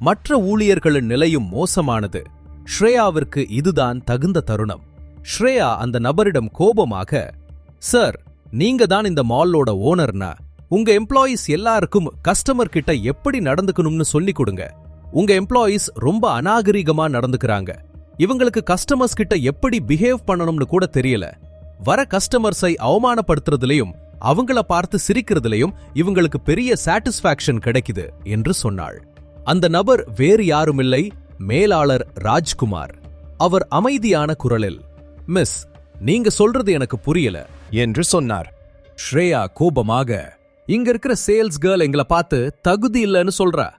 மற்ற ஊழியர்களின் நிலையும் மோசமானது. ஸ்ரேயாவிற்கு இதுதான் தகுந்த தருணம். ஸ்ரேயா அந்த நபரிடம் கோபமாக, சார், நீங்க தான் இந்த மாலோட ஓனர்னா உங்க எம்ப்ளாயீஸ் எல்லாருக்கும் கஸ்டமர் கிட்ட எப்படி நடந்துக்கணும்னு சொல்லி கொடுங்க. உங்க எம்ப்ளாயீஸ் ரொம்ப அநாகரிகமா நடந்துக்கிறாங்க. இவங்களுக்கு கஸ்டமர்ஸ் கிட்ட எப்படி பிஹேவ் பண்ணணும்னு கூட தெரியல. வர கஸ்டமர்ஸை அவமானப்படுத்துறதுலயும் அவங்கள பார்த்து சிரிக்கிறதுலயும் இவங்களுக்கு பெரிய சாட்டிஸ்பாக்சன் கிடைக்குது என்று சொன்னாள். அந்த நபர் வேறு யாருமில்லை, மேலாளர் ராஜ்குமார். அவர் அமைதியான குரலில், மிஸ், நீங்க சொல்றது எனக்கு புரியல என்று சொன்னார். ஸ்ரேயா கோபமாக, இங்க இருக்கிற சேல்ஸ் கேர்ள் எங்களை பார்த்து தகுதி இல்லைன்னு சொல்றா.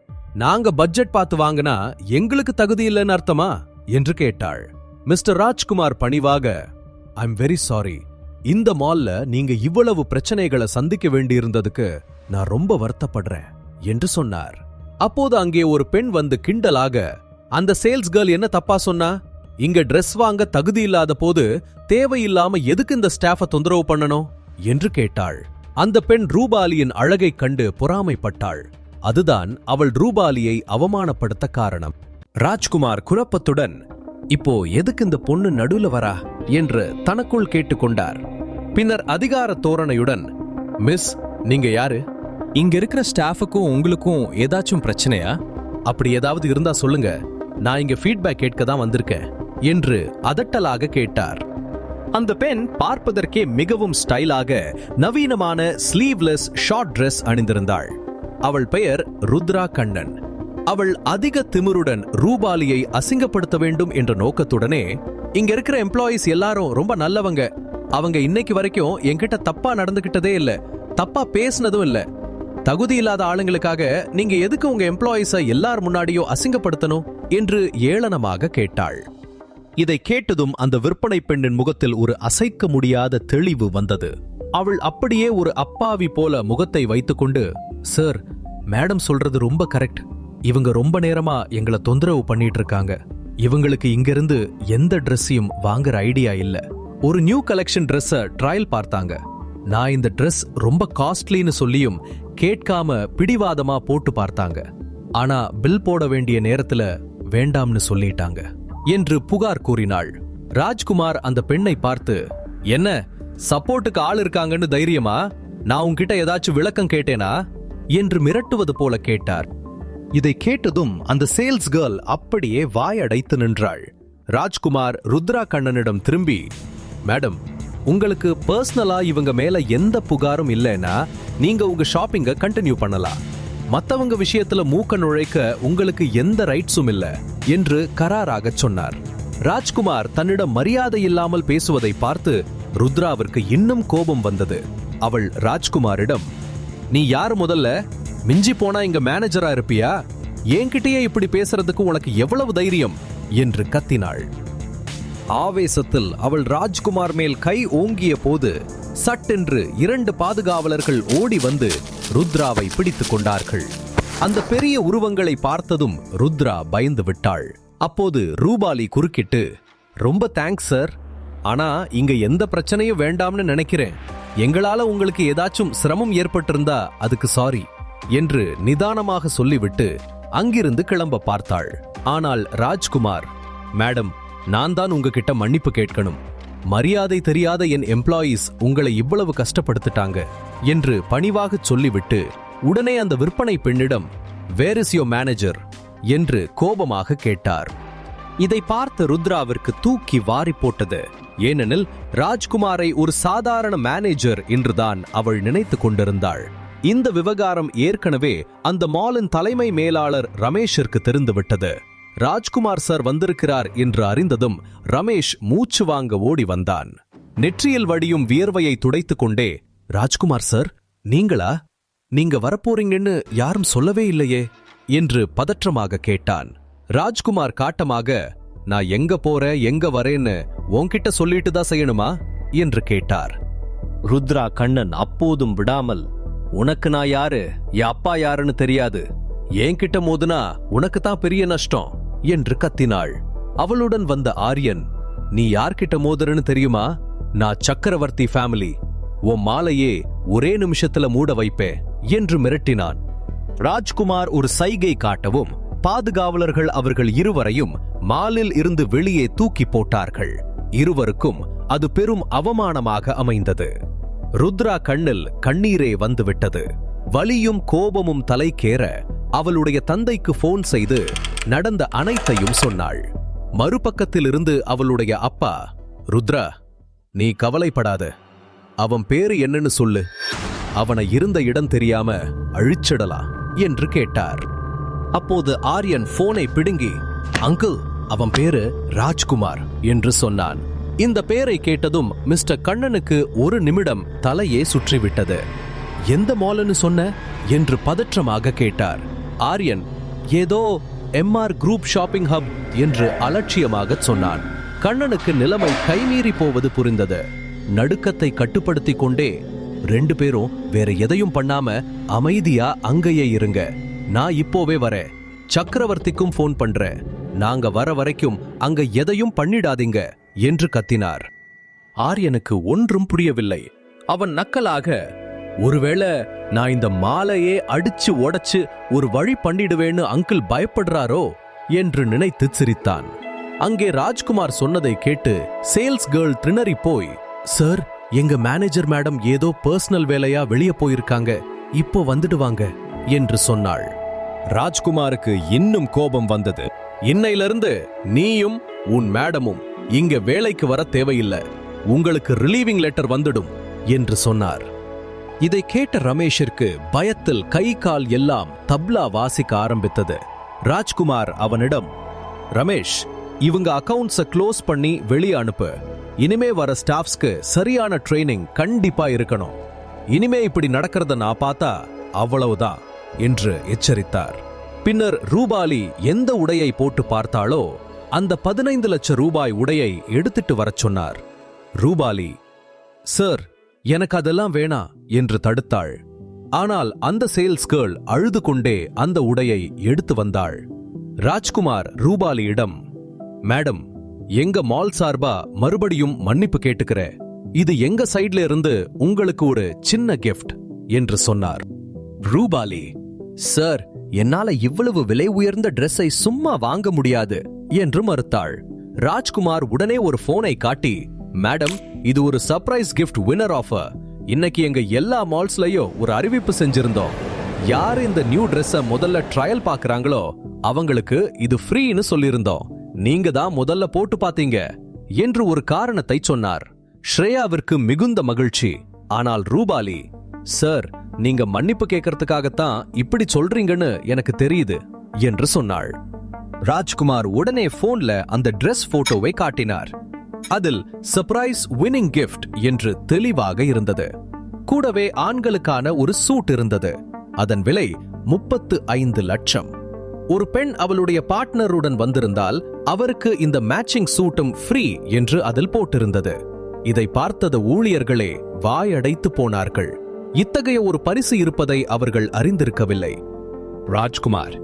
நாங்க பட்ஜெட் பார்த்து வாங்கினா எங்களுக்கு தகுதி இல்லைன்னு அர்த்தமா என்று கேட்டாள். மிஸ்டர் ராஜ்குமார் பணிவாக, ஐம் வெரி சாரி. இந்த மால்ல நீங்க இவ்வளவு பிரச்சனைகளை சந்திக்க வேண்டியிருந்ததுக்கு நான் ரொம்ப வருத்தப்படுறேன் என்று சொன்னார். அப்போது அங்கே ஒரு பெண் வந்து கிண்டலாக, அந்த சேல்ஸ் கேர்ள் என்ன தப்பா சொன்னா? இங்க ட்ரெஸ் வாங்க தகுதி இல்லாத போது தேவையில்லாம எதுக்கு இந்த ஸ்டாஃபை தொந்தரவு பண்ணணும் என்று கேட்டாள். அந்த பெண் ரூபாலியின் அழகைக் கண்டு பொறாமைப்பட்டாள். அதுதான் அவள் ரூபாலியை அவமானப்படுத்த காரணம். ராஜ்குமார் குழப்பத்துடன், இப்போ எதுக்கு இந்த பொண்ணு நடுவுல வரா என்று தனக்குள் கேட்டுக்கொண்டார். பின்னர் அதிகார தோரணையுடன், மிஸ், நீங்க யாரு? இங்க இருக்கிற ஸ்டாஃபுக்கும் உங்களுக்கும் ஏதாச்சும் பிரச்சனையா? அப்படி ஏதாவது இருந்தா சொல்லுங்க, நான் இங்க ஃபீட்பேக் கேட்க தான் வந்திருக்கேன் என்று அதட்டலாக கேட்டார். அந்த பெண் பார்ப்பதற்கே மிகவும் ஸ்டைலாக நவீனமான ஸ்லீவ்லெஸ் ஷார்ட் டிரெஸ் அணிந்திருந்தாள். அவள் பெயர் ருத்ரா கண்ணன். அவள் அதிக திமிருடன் ரூபாலியை அசிங்கப்படுத்த வேண்டும் என்ற நோக்கத்துடனே, இங்க இருக்கிற எம்ப்ளாயீஸ் எல்லாரும் ரொம்ப நல்லவங்க. அவங்க இன்னைக்கு வரைக்கும் என்கிட்ட தப்பா நடந்துகிட்டதே இல்ல, தப்பா பேசினதும் இல்ல. தகுதி இல்லாத ஆளுங்களுக்காக நீங்க எதுக்கு உங்க எம்ப்ளாயீஸை எல்லார் முன்னாடியோ அசிங்கப்படுத்தணும் என்று ஏளனமாக கேட்டாள். இதை கேட்டதும் அந்த விற்பனை பெண்ணின் முகத்தில் ஒரு அசைக்க முடியாத தெளிவு வந்தது. அவள் அப்படியே ஒரு அப்பாவி போல முகத்தை வைத்துக்கொண்டு, சார், மேடம் சொல்றது ரொம்ப கரெக்ட். இவங்க ரொம்ப நேரமா எங்களை தொந்தரவு பண்ணிட்டு இருக்காங்க. இவங்களுக்கு இங்கிருந்து எந்த ட்ரெஸ்ஸையும் வாங்குற ஐடியா இல்ல. ஒரு நியூ கலெக்ஷன் ட்ரெஸ்ஸ ட்ரையல் பார்த்தாங்க. நான் இந்த ட்ரெஸ் ரொம்ப காஸ்ட்லின்னு சொல்லியும் கேட்காம பிடிவாதமா போட்டு பார்த்தாங்க. ஆனா பில் போட வேண்டிய நேரத்துல வேண்டாம்னு சொல்லிட்டாங்க என்று புகார் கூறினாள். ராஜ்குமார் அந்த பெண்ணை பார்த்து, என்ன சப்போர்ட்டுக்கு ஆள் இருக்காங்கன்னு தைரியமா? நான் உன்கிட்ட ஏதாச்சும் விளக்கம் கேட்டேனா என்று மிரட்டுவது போல கேட்டார். இதை கேட்டதும் அந்த சேல்ஸ் கேர்ள் அப்படியே வாயடைத்து நின்றாள். ராஜ்குமார் ருத்ரா கண்ணனிடம் திரும்பி, மேடம், உங்களுக்கு பர்சனலா இவங்க மேல எந்த புகாரும் இல்லைன்னா நீங்க உங்க ஷாப்பிங்க கண்டினியூ பண்ணலாம். மத்தவங்க விஷயத்துல மூக்க நுழைக்க உங்களுக்கு எந்த ரைட்ஸும் இல்ல என்று கராராக சொன்னார். ராஜ்குமார் தன்னிடம் மரியாதை இல்லாமல் பேசுவதை பார்த்து ருத்ராவிற்கு இன்னும் கோபம் வந்தது. அவள் ராஜ்குமாரிடம், நீ யாரு முதல்ல? மிஞ்சி போனா இங்க மேனேஜரா இருப்பியா? என்கிட்டயே இப்படி பேசுறதுக்கு உனக்கு எவ்வளவு தைரியம் என்று கத்தினாள். ஆவேசத்தில் அவள் ராஜ்குமார் மேல் கை ஓங்கிய போது சட்டென்று 2 பாதுகாவலர்கள் ஓடி வந்து ருத்ராவை பிடித்துக் கொண்டார்கள். அந்த பெரிய உருவங்களை பார்த்ததும் ருத்ரா பயந்து விட்டாள். அப்போது ரூபாலி குறுக்கிட்டு, ரொம்ப தேங்க்ஸ் சார். ஆனா இங்க எந்த பிரச்சனையும் வேண்டாம்னு நினைக்கிறேன். எங்களால உங்களுக்கு ஏதாச்சும் சிரமம் ஏற்பட்டிருந்தா அதுக்கு சாரி என்று நிதானமாக சொல்லிவிட்டு அங்கிருந்து கிளம்ப பார்த்தாள். ஆனால் ராஜ்குமார், மேடம், நான் தான் உங்ககிட்ட மன்னிப்பு கேட்கணும். மரியாதை தெரியாத என் எம்ப்ளாயீஸ் உங்களை இவ்வளவு கஷ்டப்படுத்திட்டாங்க என்று பணிவாக சொல்லிவிட்டு உடனே அந்த விற்பனை பெண்ணிடம் வேர் இஸ் யோர் மேனேஜர் என்று கோபமாக கேட்டார். இதை பார்த்த ருத்ராவிற்கு தூக்கி வாரி போட்டது. ஏனெனில் ராஜ்குமாரை ஒரு சாதாரண மேனேஜர் என்றுதான் அவள் நினைத்து கொண்டிருந்தாள். இந்த விவகாரம் ஏற்கனவே அந்த மாலின் தலைமை மேலாளர் ரமேஷிற்கு தெரிந்துவிட்டது. ராஜ்குமார் சார் வந்திருக்கிறார் என்று அறிந்ததும் ரமேஷ் மூச்சு வாங்க ஓடி வந்தான். நெற்றியில் வடியும் வியர்வையை துடைத்துக் கொண்டே, ராஜ்குமார் சார், நீங்களா? நீங்க வரப்போறீங்கன்னு யாரும் சொல்லவே இல்லையே என்று பதற்றமாக கேட்டான். ராஜ்குமார் காட்டமாக, நான் எங்க போறேன் எங்க வரேன்னு உன்கிட்ட சொல்லிட்டு தான் செய்யணுமா என்று கேட்டார். ருத்ரா கண்ணன் அப்போதும் விடாமல், உனக்கு நான் யாரு, என் அப்பா யாருன்னு தெரியாது, என்கிட்ட மோதுனா உனக்கு தான் பெரிய நஷ்டம் என்று கத்தினாள். அவளுடன் வந்த ஆரியன், நீ யார்கிட்ட மோதுறன்னு தெரியுமா? நான் சக்கரவர்த்தி ஃபேமிலி, உன் மாலையே ஒரே நிமிஷத்துல மூட வைப்பே என்று மிரட்டினான். ராஜ்குமார் ஒரு சைகை காட்டவும் பாதுகாவலர்கள் அவர்கள் இருவரையும் மாலில் இருந்து வெளியே தூக்கி போட்டார்கள். இருவருக்கும் அது பெரும் அவமானமாக அமைந்தது. ருத்ரா கண்ணில் கண்ணீரே வந்துவிட்டது. வலியும் கோபமும் தலைக்கேற அவளுடைய தந்தைக்கு போன் செய்து நடந்த அனைத்தையும் சொன்னாள். மறுபக்கத்தில் இருந்து அவளுடைய அப்பா, ருத்ரா, நீ கவலைப்படாத, அவன் பேரு என்னன்னு சொல்லு, அவனை இருந்த இடம் தெரியாம அழிச்சிடலாம் என்று கேட்டார். அப்போது ஆரியன் போனை பிடுங்கி, அங்கிள், அவன் பேரு ராஜ்குமார் என்று சொன்னான். இந்த பேரை கேட்டதும் மிஸ்டர் கண்ணனுக்கு ஒரு நிமிடம் தலையே சுற்றிவிட்டது. எந்த மால்னு சொன்ன என்று பதற்றமாக கேட்டார். ஆரியன் ஏதோ எம்ஆர் குரூப் ஷாப்பிங் ஹப் என்று அலட்சியமாக சொன்னான். கண்ணனுக்கு நிலைமை கைமீறி போவது புரிந்தது. நடுக்கத்தை கட்டுப்படுத்திக் கொண்டே, 2 பேரும் வேற எதையும் பண்ணாம அமைதியா அங்கேயே இருங்க, நான் இப்போவே வரேன், சக்கரவர்த்திக்கும் போன் பண்றேன், நாங்க வர வரைக்கும் அங்க எதையும் பண்ணிடாதீங்க என்று கத்தினார். ஆரியனுக்கு ஒன்றும் புரியவில்லை. அவன் நக்கலாக, ஒருவேளை நான் இந்த மாலையே அடிச்சு உடைச்சு ஒரு வழி பண்ணிடுவேன்னு அங்கிள் பயப்படுறாரோ என்று நினைத்து சிரித்தான். அங்கே ராஜ்குமார் சொன்னதை கேட்டு சேல்ஸ் கேர்ள் திணறி போய், சார், எங்க மேனேஜர் மேடம் ஏதோ பர்சனல் வேலையா வெளியே போயிருக்காங்க, இப்போ வந்துடுவாங்க என்று சொன்னாள். ராஜ்குமாருக்கு இன்னும் கோபம் வந்தது. இன்னையிலிருந்து நீயும் உன் மேடமும் இங்க வேலைக்கு வர தேவையில்லை, உங்களுக்கு ரிலீவிங் லெட்டர் வந்துடும் என்று சொன்னார். இதை கேட்ட ரமேஷிற்கு பயத்தில் கை கால் எல்லாம் தப்லா வாசிக்க ஆரம்பித்தது. ராஜ்குமார் அவனிடம், ரமேஷ், இவங்க அக்கவுண்ட்ஸை க்ளோஸ் பண்ணி வெளியே அனுப்பு, இனிமே வர ஸ்டாஃப்ஸ்க்கு சரியான ட்ரைனிங் கண்டிப்பா இருக்கணும், இனிமே இப்படி நடக்கிறத நான் பார்த்தா அவ்வளவுதான் என்று எச்சரித்தார். பின்னர் ரூபாலி எந்த உடையை போட்டு பார்த்தாளோ அந்த 15 லட்சம் ரூபாய் உடையை எடுத்துட்டு வரச் சொன்னார். ரூபாலி, சார், எனக்கு அதெல்லாம் வேணா என்று தடுத்தாள். ஆனால் அந்த சேல்ஸ் கேர்ள் அழுது கொண்டே அந்த உடையை எடுத்து வந்தாள். ராஜ்குமார் ரூபாலியிடம், மேடம், எங்க மால் சார்பா மறுபடியும் மன்னிப்பு கேட்டுக்கிற, இது எங்க சைட்ல இருந்து உங்களுக்கு ஒரு சின்ன கிஃப்ட் என்று சொன்னார். ரூபாலி, சார், என்னால இவ்வளவு விலை உயர்ந்த டிரெஸ்ஸை சும்மா வாங்க முடியாது என்று மறுத்தாள். ராஜ்குமார் உடனே ஒரு போனை காட்டி, மேடம், இது ஒரு சர்ப்ரைஸ் கிஃப்ட் வின்னர் ஆஃபர், இன்னைக்கு எங்க எல்லா மால்ஸ்லயும் ஒரு அறிவிப்பு செஞ்சிருந்தோம், யார் இந்த நியூ ட்ரெஸ்ஸை முதல்ல ட்ரையல் பாக்குறாங்களோ அவங்களுக்கு இது ஃப்ரீன்னு சொல்லியிருந்தோம், நீங்க தான் முதல்ல போட்டு பாத்தீங்க என்று ஒரு காரணத்தை சொன்னார். ஸ்ரேயாவிற்கு மிகுந்த மகிழ்ச்சி. ஆனால் ரூபாலி, சார், நீங்க மன்னிப்பு கேட்கறதுக்காகத்தான் இப்படி சொல்றீங்கன்னு எனக்கு தெரியுது என்று சொன்னாள். ராஜ்குமார் உடனே போன்ல அந்த டிரெஸ் போட்டோவை காட்டினார். அதில் சர்ப்ரைஸ் வின்னிங் கிஃப்ட் என்று தெளிவாக இருந்தது. கூடவே ஆண்களுக்கான ஒரு சூட் இருந்தது. அதன் விலை 35 லட்சம். ஒரு பெண் அவளுடைய பார்ட்னருடன் வந்திருந்தால் அவருக்கு இந்த மேட்சிங் சூட்டும் ஃப்ரீ என்று அதில் போட்டிருந்தது. இதை பார்த்தது ஊழியர்களே வாயடைத்து போனார்கள். இத்தகைய ஒரு பரிசு இருப்பதை அவர்கள் அறிந்திருக்கவில்லை. ராஜ்குமார்,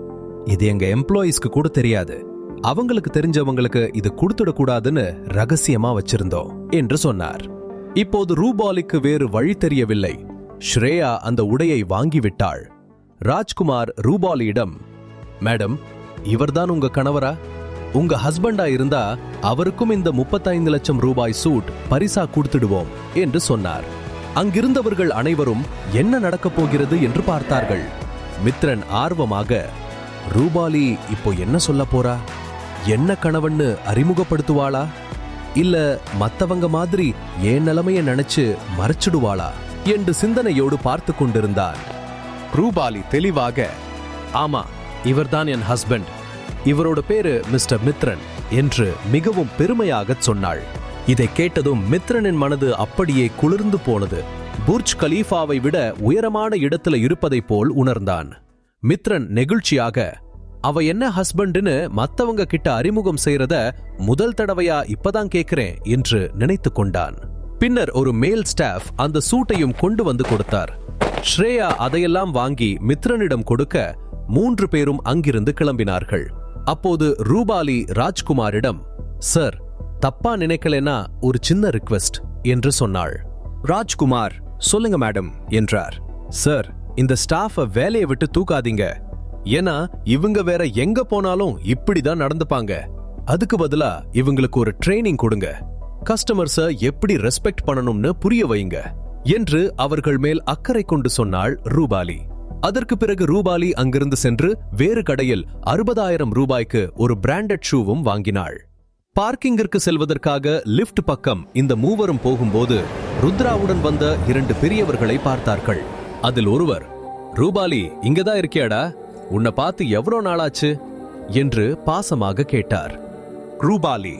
இது எங்க எம்ப்ளாயீஸ்க்கு கூட தெரியாது, அவங்களுக்கு தெரிஞ்சவங்களுக்கு இது கொடுத்துடக்கூடாதுன்னு ரகசியமா வச்சிருந்தோம் என்று சொன்னார். இப்போது ரூபாலிக்கு வேறு வழி தெரியவில்லை. ஸ்ரேயா அந்த உடையை வாங்கிவிட்டாள். ராஜ்குமார் ரூபாலியிடம், மேடம், இவர்தான் உங்க கணவரா? உங்க ஹஸ்பண்டா இருந்தா அவருக்கும் இந்த 35 லட்சம் ரூபாய் சூட் பரிசா கொடுத்துடுவோம் என்று சொன்னார். அங்கிருந்தவர்கள் அனைவரும் என்ன நடக்கப் போகிறது என்று பார்த்தார்கள். மித்ரன் ஆர்வமாக, ரூபாலி இப்போ என்ன சொல்ல போறா? என்ன கணவன்னு அறிமுகப்படுத்துவாளா? இல்ல மத்தவங்க மாதிரி ஏன் நிலைமைய நினைச்சு மறைச்சிடுவாளா என்று சிந்தனையோடு பார்த்து கொண்டிருந்தான். ரூபாலி தெளிவாக, ஆமா, இவர்தான் என் ஹஸ்பண்ட், இவரோட பேரு மிஸ்டர் மித்ரன் என்று மிகவும் பெருமையாகச் சொன்னாள். இதை கேட்டதும் மித்ரனின் மனது அப்படியே குளிர்ந்து போனது. புர்ஜ் கலீஃபாவை விட உயரமான இடத்துல இருப்பதைப் போல் உணர்ந்தான். மித்ரன் நெகிழ்ச்சியாக, அவ என்ன ஹஸ்பண்ட்னு மத்தவங்க கிட்ட அறிமுகம் செய்யறத முதல் தடவையா இப்பதான் கேட்கிறேன் என்று நினைத்து கொண்டான். பின்னர் ஒரு மேல் ஸ்டாஃப் அந்த சூட்டையும் கொண்டு வந்து கொடுத்தார். ஸ்ரேயா அதையெல்லாம் வாங்கி மித்ரனிடம் கொடுக்க 3 பேரும் அங்கிருந்து கிளம்பினார்கள். அப்போது ரூபாலி ராஜ்குமாரிடம், சார், தப்பா நினைக்கலனா ஒரு சின்ன ரிக்வெஸ்ட் என்று சொன்னாள். ராஜ்குமார், சொல்லுங்க மேடம் என்றார். சார், இந்த ஸ்டாஃப வேலையை விட்டு தூக்காதீங்க. ஏன்னா இவங்க வேற எங்க போனாலும் இப்படிதான் நடந்துப்பாங்க. அதுக்கு பதிலா இவங்களுக்கு ஒரு ட்ரைனிங் கொடுங்க. கஸ்டமர்ஸ எப்படி ரெஸ்பெக்ட் பண்ணணும்னு புரிய வைங்க என்று அவர்கள் மேல் அக்கறை கொண்டு சொன்னாள் ரூபாலி. அதற்கு பிறகு ரூபாலி அங்கிருந்து சென்று வேறு கடையில் 60,000 ரூபாய்க்கு ஒரு பிராண்டட் ஷூவும் வாங்கினாள். பார்க்கிங்கிற்கு செல்வதற்காக லிஃப்ட் பக்கம் இந்த மூவரும் போகும்போது ருத்ராவுடன் வந்த 2 பெரியவர்களை பார்த்தார்கள். அதில் ஒருவர், ரூபாலி, இங்கதான் இருக்கியாடா? உன்னை பார்த்து எவ்வளோ நாளாச்சு என்று பாசமாக கேட்டார். ரூபாலி,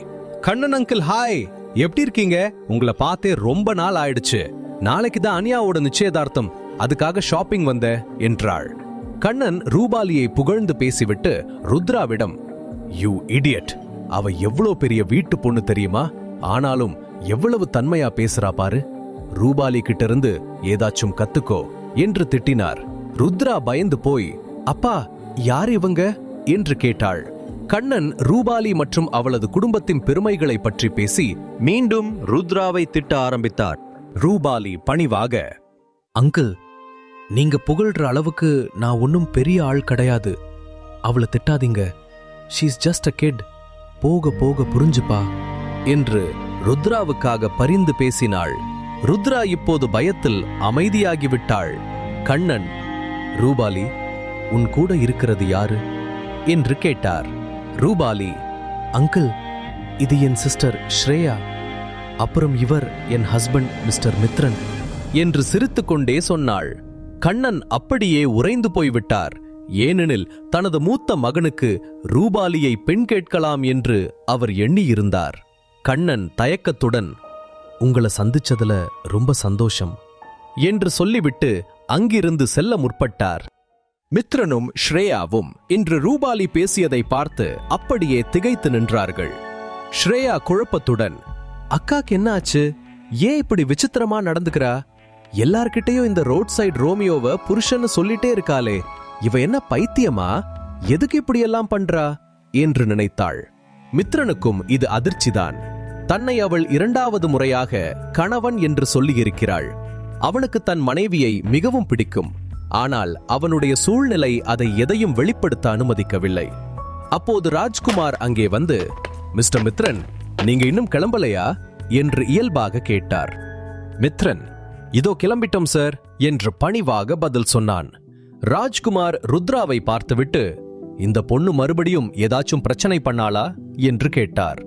கண்ணன் அங்கிள், ஹாய், எப்படி இருக்கீங்க? உங்களை பார்த்தே ரொம்ப நாள் ஆயிடுச்சு. நாளைக்கு தான் அனியாவோட நிச்சயதார்த்தம், அதுக்காக ஷாப்பிங் வந்த என்றாள். கண்ணன் ரூபாலியை புகழ்ந்து பேசிவிட்டு ருத்ராவிடம், யூ இடியட், அவ எவ்வளோ பெரிய வீட்டு பொண்ணு தெரியுமா? ஆனாலும் எவ்வளவு தன்மையா பேசுறா பாரு. ரூபாலி கிட்ட இருந்து ஏதாச்சும் கத்துக்கோ என்று திட்டினார். ருத்ரா பயந்து போய், அப்பா, யார் இவங்க என்று கேட்டாள். கண்ணன் ரூபாலி மற்றும் அவளது குடும்பத்தின் பெருமைகளை பற்றி பேசி மீண்டும் ருத்ராவை திட்ட ஆரம்பித்தார். ரூபாலி பணிவாக, அங்கிள், நீங்க புகழ்ற அளவுக்கு நான் ஒன்னும் பெரிய ஆள் கிடையாது. அவளை திட்டாதீங்க. She's just a kid. போக போக புரிஞ்சுப்பா என்று ருத்ராவுக்காக பரிந்து பேசினாள். ருத்ரா இப்போது பயத்தில் அமைதியாகிவிட்டாள். கண்ணன், ரூபாலி, உன் கூட இருக்கிறது யாரு என்று கேட்டார். ரூபாலி, அங்கிள், இது என் சிஸ்டர் ஸ்ரேயா. அப்புறம் இவர் என் ஹஸ்பண்ட் மிஸ்டர் மித்ரன் என்று சிரித்துக்கொண்டே சொன்னாள். கண்ணன் அப்படியே உறைந்து போய்விட்டார். ஏனெனில் தனது மூத்த மகனுக்கு ரூபாலியை பெண் கேட்கலாம் என்று அவர் எண்ணியிருந்தார். கண்ணன் தயக்கத்துடன், உங்களை சந்திச்சதுல ரொம்ப சந்தோஷம் என்று சொல்லிவிட்டு அங்கிருந்து செல்ல முற்பட்டார். மித்ரனும் ஸ்ரேயாவும் இன்று ரூபாலி பேசியதை பார்த்து அப்படியே திகைத்து நின்றார்கள். ஸ்ரேயா குழப்பத்துடன், அக்காக்கு என்ன ஆச்சு? ஏன் இப்படி விசித்திரமா நடந்துக்கிறா? எல்லார்கிட்டையும் இந்த ரோட் சைடு ரோமியோவை புருஷன்னு சொல்லிட்டே இருக்காளே, இவ என்ன பைத்தியமா? எதுக்கு இப்படி எல்லாம் பண்றா என்று நினைத்தாள். மித்ரனுக்கும் இது அதிர்ச்சிதான். தன்னை அவள் 2வது முறையாக கணவன் என்று சொல்லியிருக்கிறாள். அவனுக்கு தன் மனைவியை மிகவும் பிடிக்கும். ஆனால் அவனுடைய சூழ்நிலை அதை எதையும் வெளிப்படுத்த அனுமதிக்கவில்லை. அப்போது ராஜ்குமார் அங்கே வந்து, மிஸ்டர் மித்ரன், நீங்க இன்னும் கிளம்பலையா என்று இயல்பாக கேட்டார். மித்ரன், இதோ கிளம்பிட்டோம் சார் என்று பணிவாக பதில் சொன்னான். ராஜ்குமார் ருத்ராவை பார்த்துவிட்டு, இந்த பொண்ணு மறுபடியும் ஏதாச்சும் பிரச்சனை பண்ணாளா என்று கேட்டார்.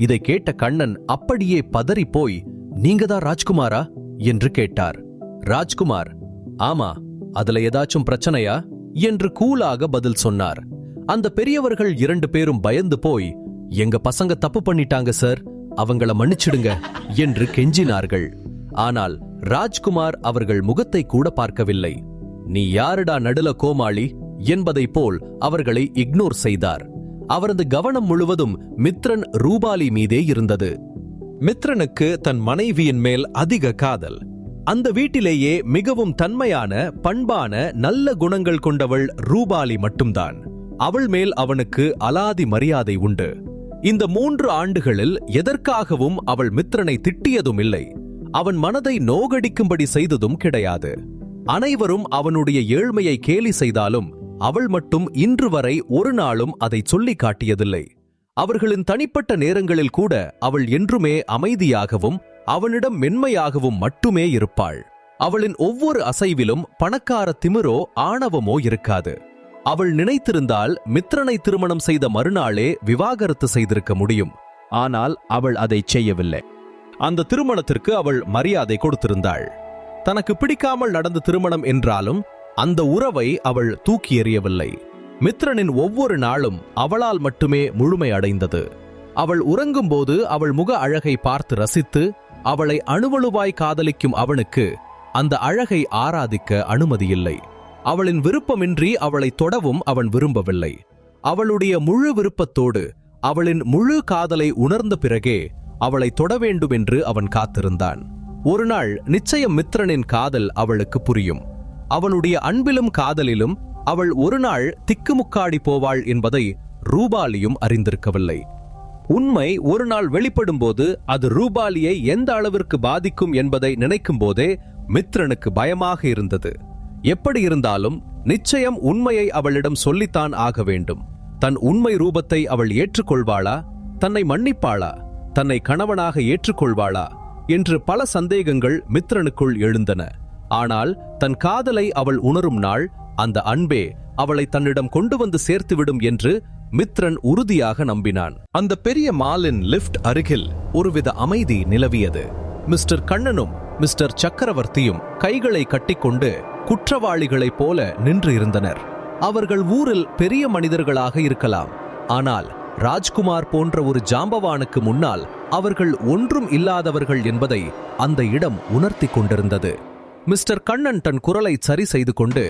இதை கேட்ட கண்ணன் அப்படியே பதறி போய், நீங்க தான் ராஜ்குமாரா என்று கேட்டார். ராஜ்குமார், ஆமா, அதுல ஏதாச்சும் பிரச்சனையா என்று கூலாக பதில் சொன்னார். அந்த பெரியவர்கள் 2 பேரும் பயந்து போய், எங்க பசங்க தப்பு பண்ணிட்டாங்க சார், அவங்கள மன்னிச்சிடுங்க என்று கெஞ்சினார்கள். ஆனால் ராஜ்குமார் அவர்கள் முகத்தை கூட பார்க்கவில்லை. நீ யாருடா நடுல கோமாளி என்பதை போல் அவர்களை இக்னோர் செய்தார். அவரது கவனம் முழுவதும் மித்ரன் ரூபாலி மீதே இருந்தது. மித்ரனுக்கு தன் மனைவியின் மேல் அதிக காதல். அந்த வீட்டிலேயே மிகவும் தன்மையான, பண்பான, நல்ல குணங்கள் கொண்டவள் ரூபாலி மட்டும்தான். அவள் மேல் அவனுக்கு அலாதி மரியாதை உண்டு. இந்த 3 ஆண்டுகளில் எதற்காகவும் அவள் மித்ரனை திட்டியதும் இல்லை. அவன் மனதை நோகடிக்கும்படி செய்ததும் கிடையாது. அனைவரும் அவனுடைய ஏழ்மையை கேலி செய்தாலும் அவள் மட்டும் இன்று வரை ஒரு நாளும் அதை சொல்லி காட்டியதில்லை. அவர்களின் தனிப்பட்ட நேரங்களில் கூட அவள் என்றுமே அமைதியாகவும் அவனிடம் மென்மையாகவும் மட்டுமே இருப்பாள். அவளின் ஒவ்வொரு அசைவிலும் பணக்கார திமிரோ ஆணவமோ இருக்காது. அவள் நினைத்திருந்தால் மித்ரனை திருமணம் செய்த மறுநாளே விவாகரத்து செய்திருக்க முடியும். ஆனால் அவள் அதை செய்யவில்லை. அந்த திருமணத்திற்கு அவள் மரியாதை கொடுத்திருந்தாள். தனக்கு பிடிக்காமல் நடந்த திருமணம் என்றாலும் அந்த உறவை அவள் தூக்கி எறியவில்லை. மித்ரனின் ஒவ்வொரு நாளும் அவளால் மட்டுமே முழுமை அடைந்தது. அவள் உறங்கும்போது அவள் முக அழகை பார்த்து ரசித்து அவளை அணுவணுவாய் காதலிக்கும் அவனுக்கு அந்த அழகை ஆராதிக்க அனுமதியில்லை. அவளின் விருப்பமின்றி அவளை தொடவும் அவன் விரும்பவில்லை. அவளுடைய முழு விருப்பத்தோடு அவளின் முழு காதலை உணர்ந்த பிறகே அவளை தொட வேண்டும் என்று அவன் காத்திருந்தான். ஒரு நாள் நிச்சயம் மித்ரனின் காதல் அவளுக்கு புரியும். அவனுடைய அன்பிலும் காதலிலும் அவள் ஒரு நாள் திக்குமுக்காடி போவாள் என்பதை ரூபாலியும் அறிந்திருக்கவில்லை. உண்மை ஒரு நாள் வெளிப்படும் போது அது ரூபாலியை எந்த அளவிற்கு பாதிக்கும் என்பதை நினைக்கும் போதே மித்ரனுக்கு பயமாக இருந்தது. எப்படி இருந்தாலும் நிச்சயம் உண்மையை அவளிடம் சொல்லித்தான் ஆக வேண்டும். தன் உண்மை ரூபத்தை அவள் ஏற்றுக்கொள்வாளா, தன்னை மன்னிப்பாளா, தன்னை கணவனாக ஏற்றுக்கொள்வாளா என்று பல சந்தேகங்கள் மித்ரனுக்குள் எழுந்தன. ஆனால் தன் காதலை அவள் உணரும் நாள் அந்த அன்பே அவளை தன்னிடம் கொண்டு வந்து சேர்த்துவிடும் என்று மித்ரன் உறுதியாக நம்பினான். அந்த பெரிய மாலின் லிஃப்ட் அருகில் ஒருவித அமைதி நிலவியது. மிஸ்டர் கண்ணனும் மிஸ்டர் சக்கரவர்த்தியும் கைகளை கட்டிக்கொண்டு குற்றவாளிகளைப் போல நின்று இருந்தனர். அவர்கள் ஊரில் பெரிய மனிதர்களாக இருக்கலாம், ஆனால் ராஜ்குமார் போன்ற ஒரு ஜாம்பவானுக்கு முன்னால் அவர்கள் ஒன்றும் இல்லாதவர்கள் என்பதை அந்த இடம் உணர்த்தி கொண்டிருந்தது. மிஸ்டர் கண்ணன் தன் குரலை சரி செய்து கொண்டு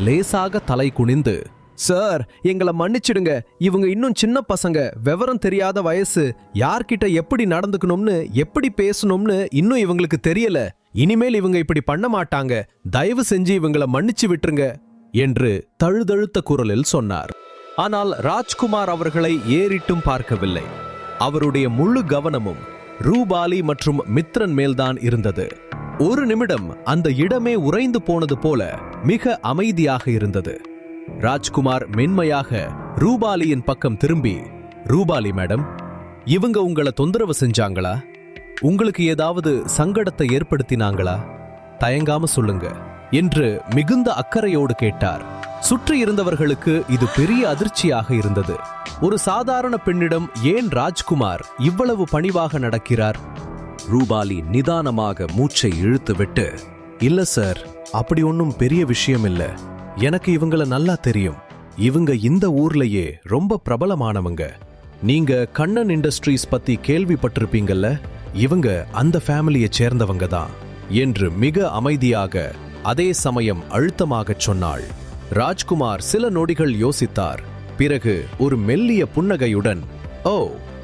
லேசாக தலை குனிந்து, சார், எங்களை மன்னிச்சிடுங்க. இவங்க இன்னும் சின்ன பசங்க, விவரம் தெரியாத வயசு. யார்கிட்ட எப்படி நடந்துக்கணும்னு எப்படி பேசணும்னு இன்னும் இவங்களுக்கு தெரியல. இனிமேல் இவங்க இப்படி பண்ண மாட்டாங்க. தயவு செஞ்சு இவங்களை மன்னிச்சு விட்டுருங்க என்று தழுதழுத்த குரலில் சொன்னார். ஆனால் ராஜ்குமார் அவர்களை ஏறிட்டும் பார்க்கவில்லை. அவருடைய முழு கவனமும் ரூபாலி மற்றும் மித்ரன் மேல்தான் இருந்தது. ஒரு நிமிடம் அந்த இடமே உறைந்து போனது போல மிக அமைதியாக இருந்தது. ராஜ்குமார் மென்மையாக ரூபாலியின் பக்கம் திரும்பி, ரூபாலி மேடம், இவங்க உங்களை தொந்தரவு செஞ்சாங்களா? உங்களுக்கு ஏதாவது சங்கடத்தை ஏற்படுத்தினாங்களா? தயங்காம சொல்லுங்க என்று மிகுந்த அக்கறையோடு கேட்டார். சுற்றி இருந்தவர்களுக்கு இது பெரிய அதிர்ச்சியாக இருந்தது. ஒரு சாதாரண பெண்ணிடம் ஏன் ராஜ்குமார் இவ்வளவு பணிவாக நடக்கிறார்? ரூபாலி நிதானமாக மூச்சை இழுத்துவிட்டு, இல்ல சார், அப்படி ஒன்னும் பெரிய விஷயம் இல்ல. எனக்கு இவங்கள நல்லா தெரியும். இவங்க இந்த ஊர்லயே ரொம்ப பிரபலமானவங்க. நீங்க கண்ணன் இண்டஸ்ட்ரீஸ் பத்தி கேள்விப்பட்டிருப்பீங்கல்ல, இவங்க அந்த ஃபேமிலியை சேர்ந்தவங்க தான் என்று மிக அமைதியாக அதே சமயம் அழுத்தமாகச் சொன்னாள். ராஜ்குமார் சில நொடிகள் யோசித்தார். பிறகு ஒரு மெல்லிய புன்னகையுடன், ஓ,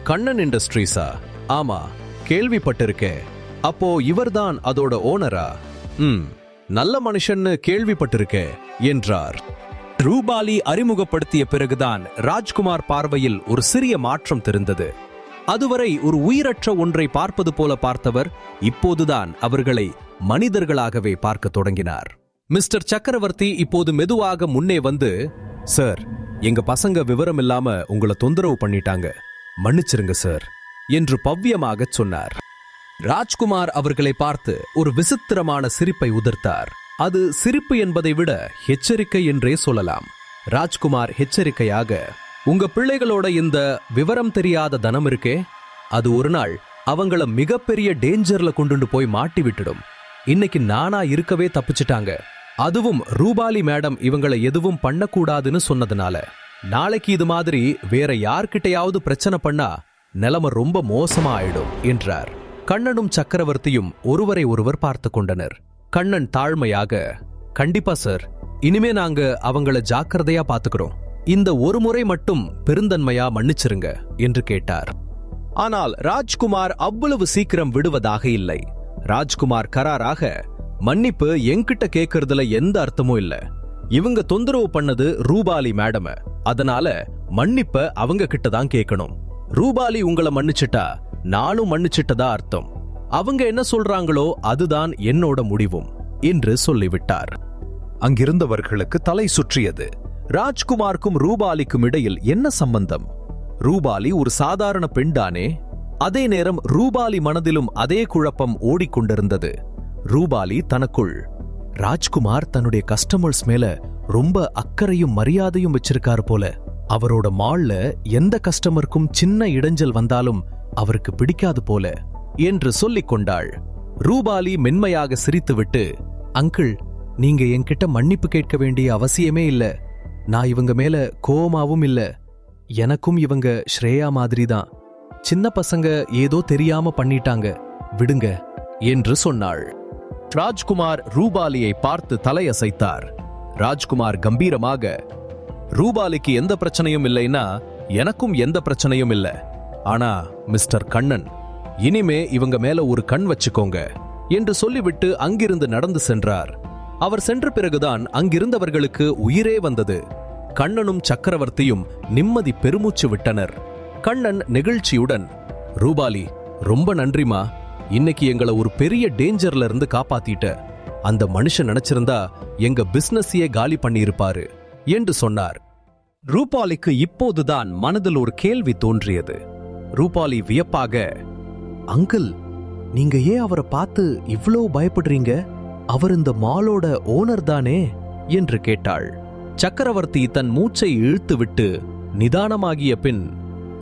கண்ணன் இண்டஸ்ட்ரீஸா? ஆமா, கேள்விப்பட்டிருக்கேன். அப்போ இவர்தான் அதோட ஓனரா? நல்ல மனுஷன்னு கேள்விப்பட்டிருக்கேன் என்றார். ரூபாலி அறிமுகப்படுத்திய பிறகுதான் ராஜ்குமார் பார்வையில் ஒரு சிறிய மாற்றம் தெரிந்தது. அதுவரை ஒரு உயிரற்ற ஒன்றை பார்ப்பது போல பார்த்தவர் இப்போதுதான் அவர்களை மனிதர்களாகவே பார்க்க தொடங்கினார். மிஸ்டர் சக்கரவர்த்தி இப்போது மெதுவாக முன்னே வந்து, சார், எங்க பசங்க விவரம் இல்லாம உங்களை தொந்தரவு பண்ணிட்டாங்க, மன்னிச்சிருங்க சார் என்று பவ்யமாக சொன்னார். ராஜ்குமார் அவர்களை பார்த்து ஒரு விசித்திரமான சிரிப்பை உதிர்த்தார். அது சிரிப்பு என்பதை விட எச்சரிக்கை என்றே சொல்லலாம். ராஜ்குமார் எச்சரிக்கையாக, உங்க பிள்ளைகளோட இந்த விவரம் தெரியாத தனம் இருக்கே, அது ஒரு நாள் அவங்கள மிகப்பெரிய டேஞ்சர்ல கொண்டு போய் மாட்டி விட்டுடும். இன்னைக்கு நானா இருக்கவே தப்பிச்சிட்டாங்க. அதுவும் ரூபாலி மேடம் இவங்களை எதுவும் பண்ணக்கூடாதுன்னு சொன்னதுனால. நாளைக்கு இது மாதிரி வேற யார்கிட்டையாவது பிரச்சனை பண்ணா நிலைமை ரொம்ப மோசமா ஆயிடும் என்றார். கண்ணனும் சக்கரவர்த்தியும் ஒருவரை ஒருவர் பார்த்து கொண்டனர். கண்ணன் தாழ்மையாக, கண்டிப்பா சார், இனிமே நாங்க அவங்கள ஜாக்கிரதையா பாத்துக்கிறோம். இந்த ஒரு முறை மட்டும் பெருந்தன்மையா மன்னிச்சிருங்க என்று கேட்டார். ஆனால் ராஜ்குமார் அவ்வளவு சீக்கிரம் விடுவதாக இல்லை. ராஜ்குமார் கராராக, மன்னிப்பு என்கிட்ட கேட்கறதுல எந்த அர்த்தமும் இல்ல. இவங்க தொந்தரவு பண்ணது ரூபாலி மேடம, அதனால மன்னிப்ப அவங்க கிட்ட தான் கேட்கணும். ரூபாலி உங்களை மன்னிச்சிட்டா நானும் மன்னிச்சிட்டதா அர்த்தம். அவங்க என்ன சொல்றாங்களோ அதுதான் என்னோட முடிவும் என்று சொல்லிவிட்டார். அங்கிருந்தவர்களுக்கு தலை சுற்றியது. ராஜ்குமாருக்கும் ரூபாலிக்கும் இடையில் என்ன சம்பந்தம்? ரூபாலி ஒரு சாதாரண பெண்தானே? அதே நேரம் ரூபாலி மனதிலும் அதே குழப்பம் ஓடிக்கொண்டிருந்தது. ரூபாலி தனக்குள், ராஜ்குமார் தன்னுடைய கஸ்டமர்ஸ் மேல ரொம்ப அக்கறையும் மரியாதையும் வச்சிருக்காரு போல. அவரோட மால்ல எந்த கஸ்டமருக்கும் சின்ன இடைஞ்சல் வந்தாலும் அவருக்கு பிடிக்காது போல என்று சொல்லிக் கொண்டாள். ரூபாலி மென்மையாக சிரித்துவிட்டு, அங்கிள், நீங்க என்கிட்ட மன்னிப்பு கேட்க வேண்டிய அவசியமே இல்ல. நான் இவங்க மேல கோவமாவும் இல்ல. எனக்கும் இவங்க ஸ்ரேயா மாதிரி தான். சின்ன பசங்க ஏதோ தெரியாம பண்ணிட்டாங்க, விடுங்க என்று சொன்னாள். ராஜ்குமார் ரூபாலியை பார்த்து தலையசைத்தார். ராஜ்குமார் கம்பீரமாக, ரூபாலிக்கு எந்த பிரச்சனையும் இல்லைன்னா எனக்கும் எந்த பிரச்சனையும் இல்ல. ஆனா மிஸ்டர் கண்ணன், இனிமே இவங்க மேல ஒரு கண் வச்சுக்கோங்க என்று சொல்லிவிட்டு அங்கிருந்து நடந்து சென்றார். அவர் சென்ற பிறகுதான் அங்கிருந்தவர்களுக்கு உயிரே வந்தது. கண்ணனும் சக்கரவர்த்தியும் நிம்மதி பெருமூச்சு விட்டனர். கண்ணன் நெகிழ்ச்சியுடன், ரூபாலி, ரொம்ப நன்றிமா. இன்னைக்கு எங்களை ஒரு பெரிய டேஞ்சர்ல இருந்து காப்பாத்திட்ட. அந்த மனுஷன் நினைச்சிருந்தா எங்க பிசினஸையே காலி பண்ணியிருப்பாரு என்று சொன்னார். ரூபாலிக்கு இப்போதுதான் மனதில் ஒரு கேள்வி தோன்றியது. ரூபாலி வியப்பாக, அங்கிள், நீங்க ஏன் அவரை பார்த்து இவ்வளவு பயப்படுறீங்க? அவர் இந்த மாலோட ஓனர் தானே என்று கேட்டாள். சக்கரவர்த்தி தன் மூச்சை இழுத்துவிட்டு நிதானமாகிய பின்,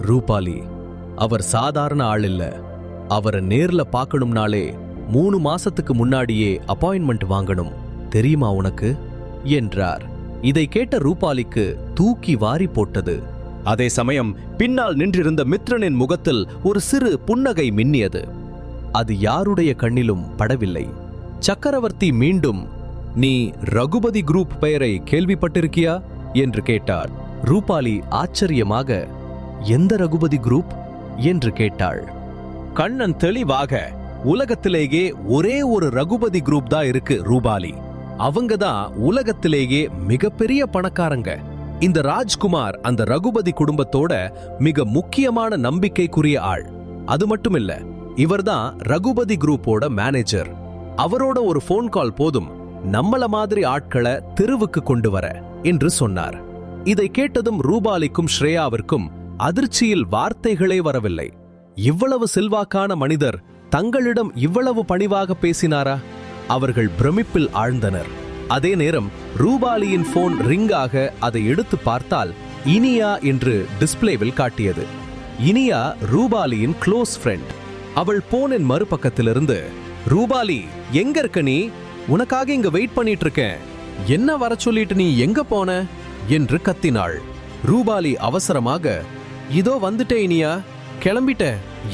ரூபாலி, அவர் சாதாரண ஆள் இல்ல. அவரை நேர்ல பார்க்கணும்னாலே 3 மாசத்துக்கு முன்னாடியே அப்பாயின்மெண்ட் வாங்கணும், தெரியுமா உனக்கு என்றார். இதை கேட்ட ரூபாலிக்கு தூக்கி வாரி போட்டது. அதே சமயம் பின்னால் நின்றிருந்த மித்ரனின் முகத்தில் ஒரு சிறு புன்னகை மின்னியது. அது யாருடைய கண்ணிலும் படவில்லை. சக்கரவர்த்தி மீண்டும், நீ ரகுபதி குரூப் பெயரை கேள்விப்பட்டிருக்கியா என்று கேட்டார். ரூபாலி ஆச்சரியமாக, எந்த ரகுபதி குரூப் என்று கேட்டாள். கண்ணன் தெளிவாக, உலகத்திலேயே ஒரே ஒரு ரகுபதி குரூப் தான் இருக்கு ரூபாலி. அவங்க தான் உலகத்திலேயே மிகப்பெரிய பணக்காரங்க. இந்த ராஜ்குமார் அந்த ரகுபதி குடும்பத்தோட மிக முக்கியமான நம்பிக்கைக்குரிய ஆள். அது மட்டுமில்ல, இவர்தான் ரகுபதி குரூப்போட மேனேஜர். அவரோட ஒரு போன் கால் போதும் நம்மள மாதிரி ஆட்களை தெருவுக்கு கொண்டு வர என்று சொன்னார். இதை கேட்டதும் ரூபாலிக்கும் ஸ்ரேயாவிற்கும் அதிர்ச்சியில் வார்த்தைகளே வரவில்லை. இவ்வளவு செல்வாக்கான மனிதர் தங்களிடம் இவ்வளவு பணிவாக பேசினாரா? அவர்கள் பிரமிப்பில் ஆழ்ந்தனர். அதே நேரம் ரூபாலியின் போன் ரிங்காக அதை எடுத்து பார்த்தால் இனியா என்று டிஸ்பிளேவில் காட்டியது. இனியா ரூபாலியின் க்ளோஸ் ஃப்ரெண்ட். அவள் போனின் மறுபக்கத்திலிருந்து, ரூபாலி, எங்க இருக்க நீ? உனக்காக இங்க வெயிட் பண்ணிட்டு இருக்கேன். என்ன வர சொல்லிட்டு நீ எங்க போன என்று கத்தினாள். ரூபாலி அவசரமாக, இதோ வந்துட்டே இனியா, கிளம்பிட்ட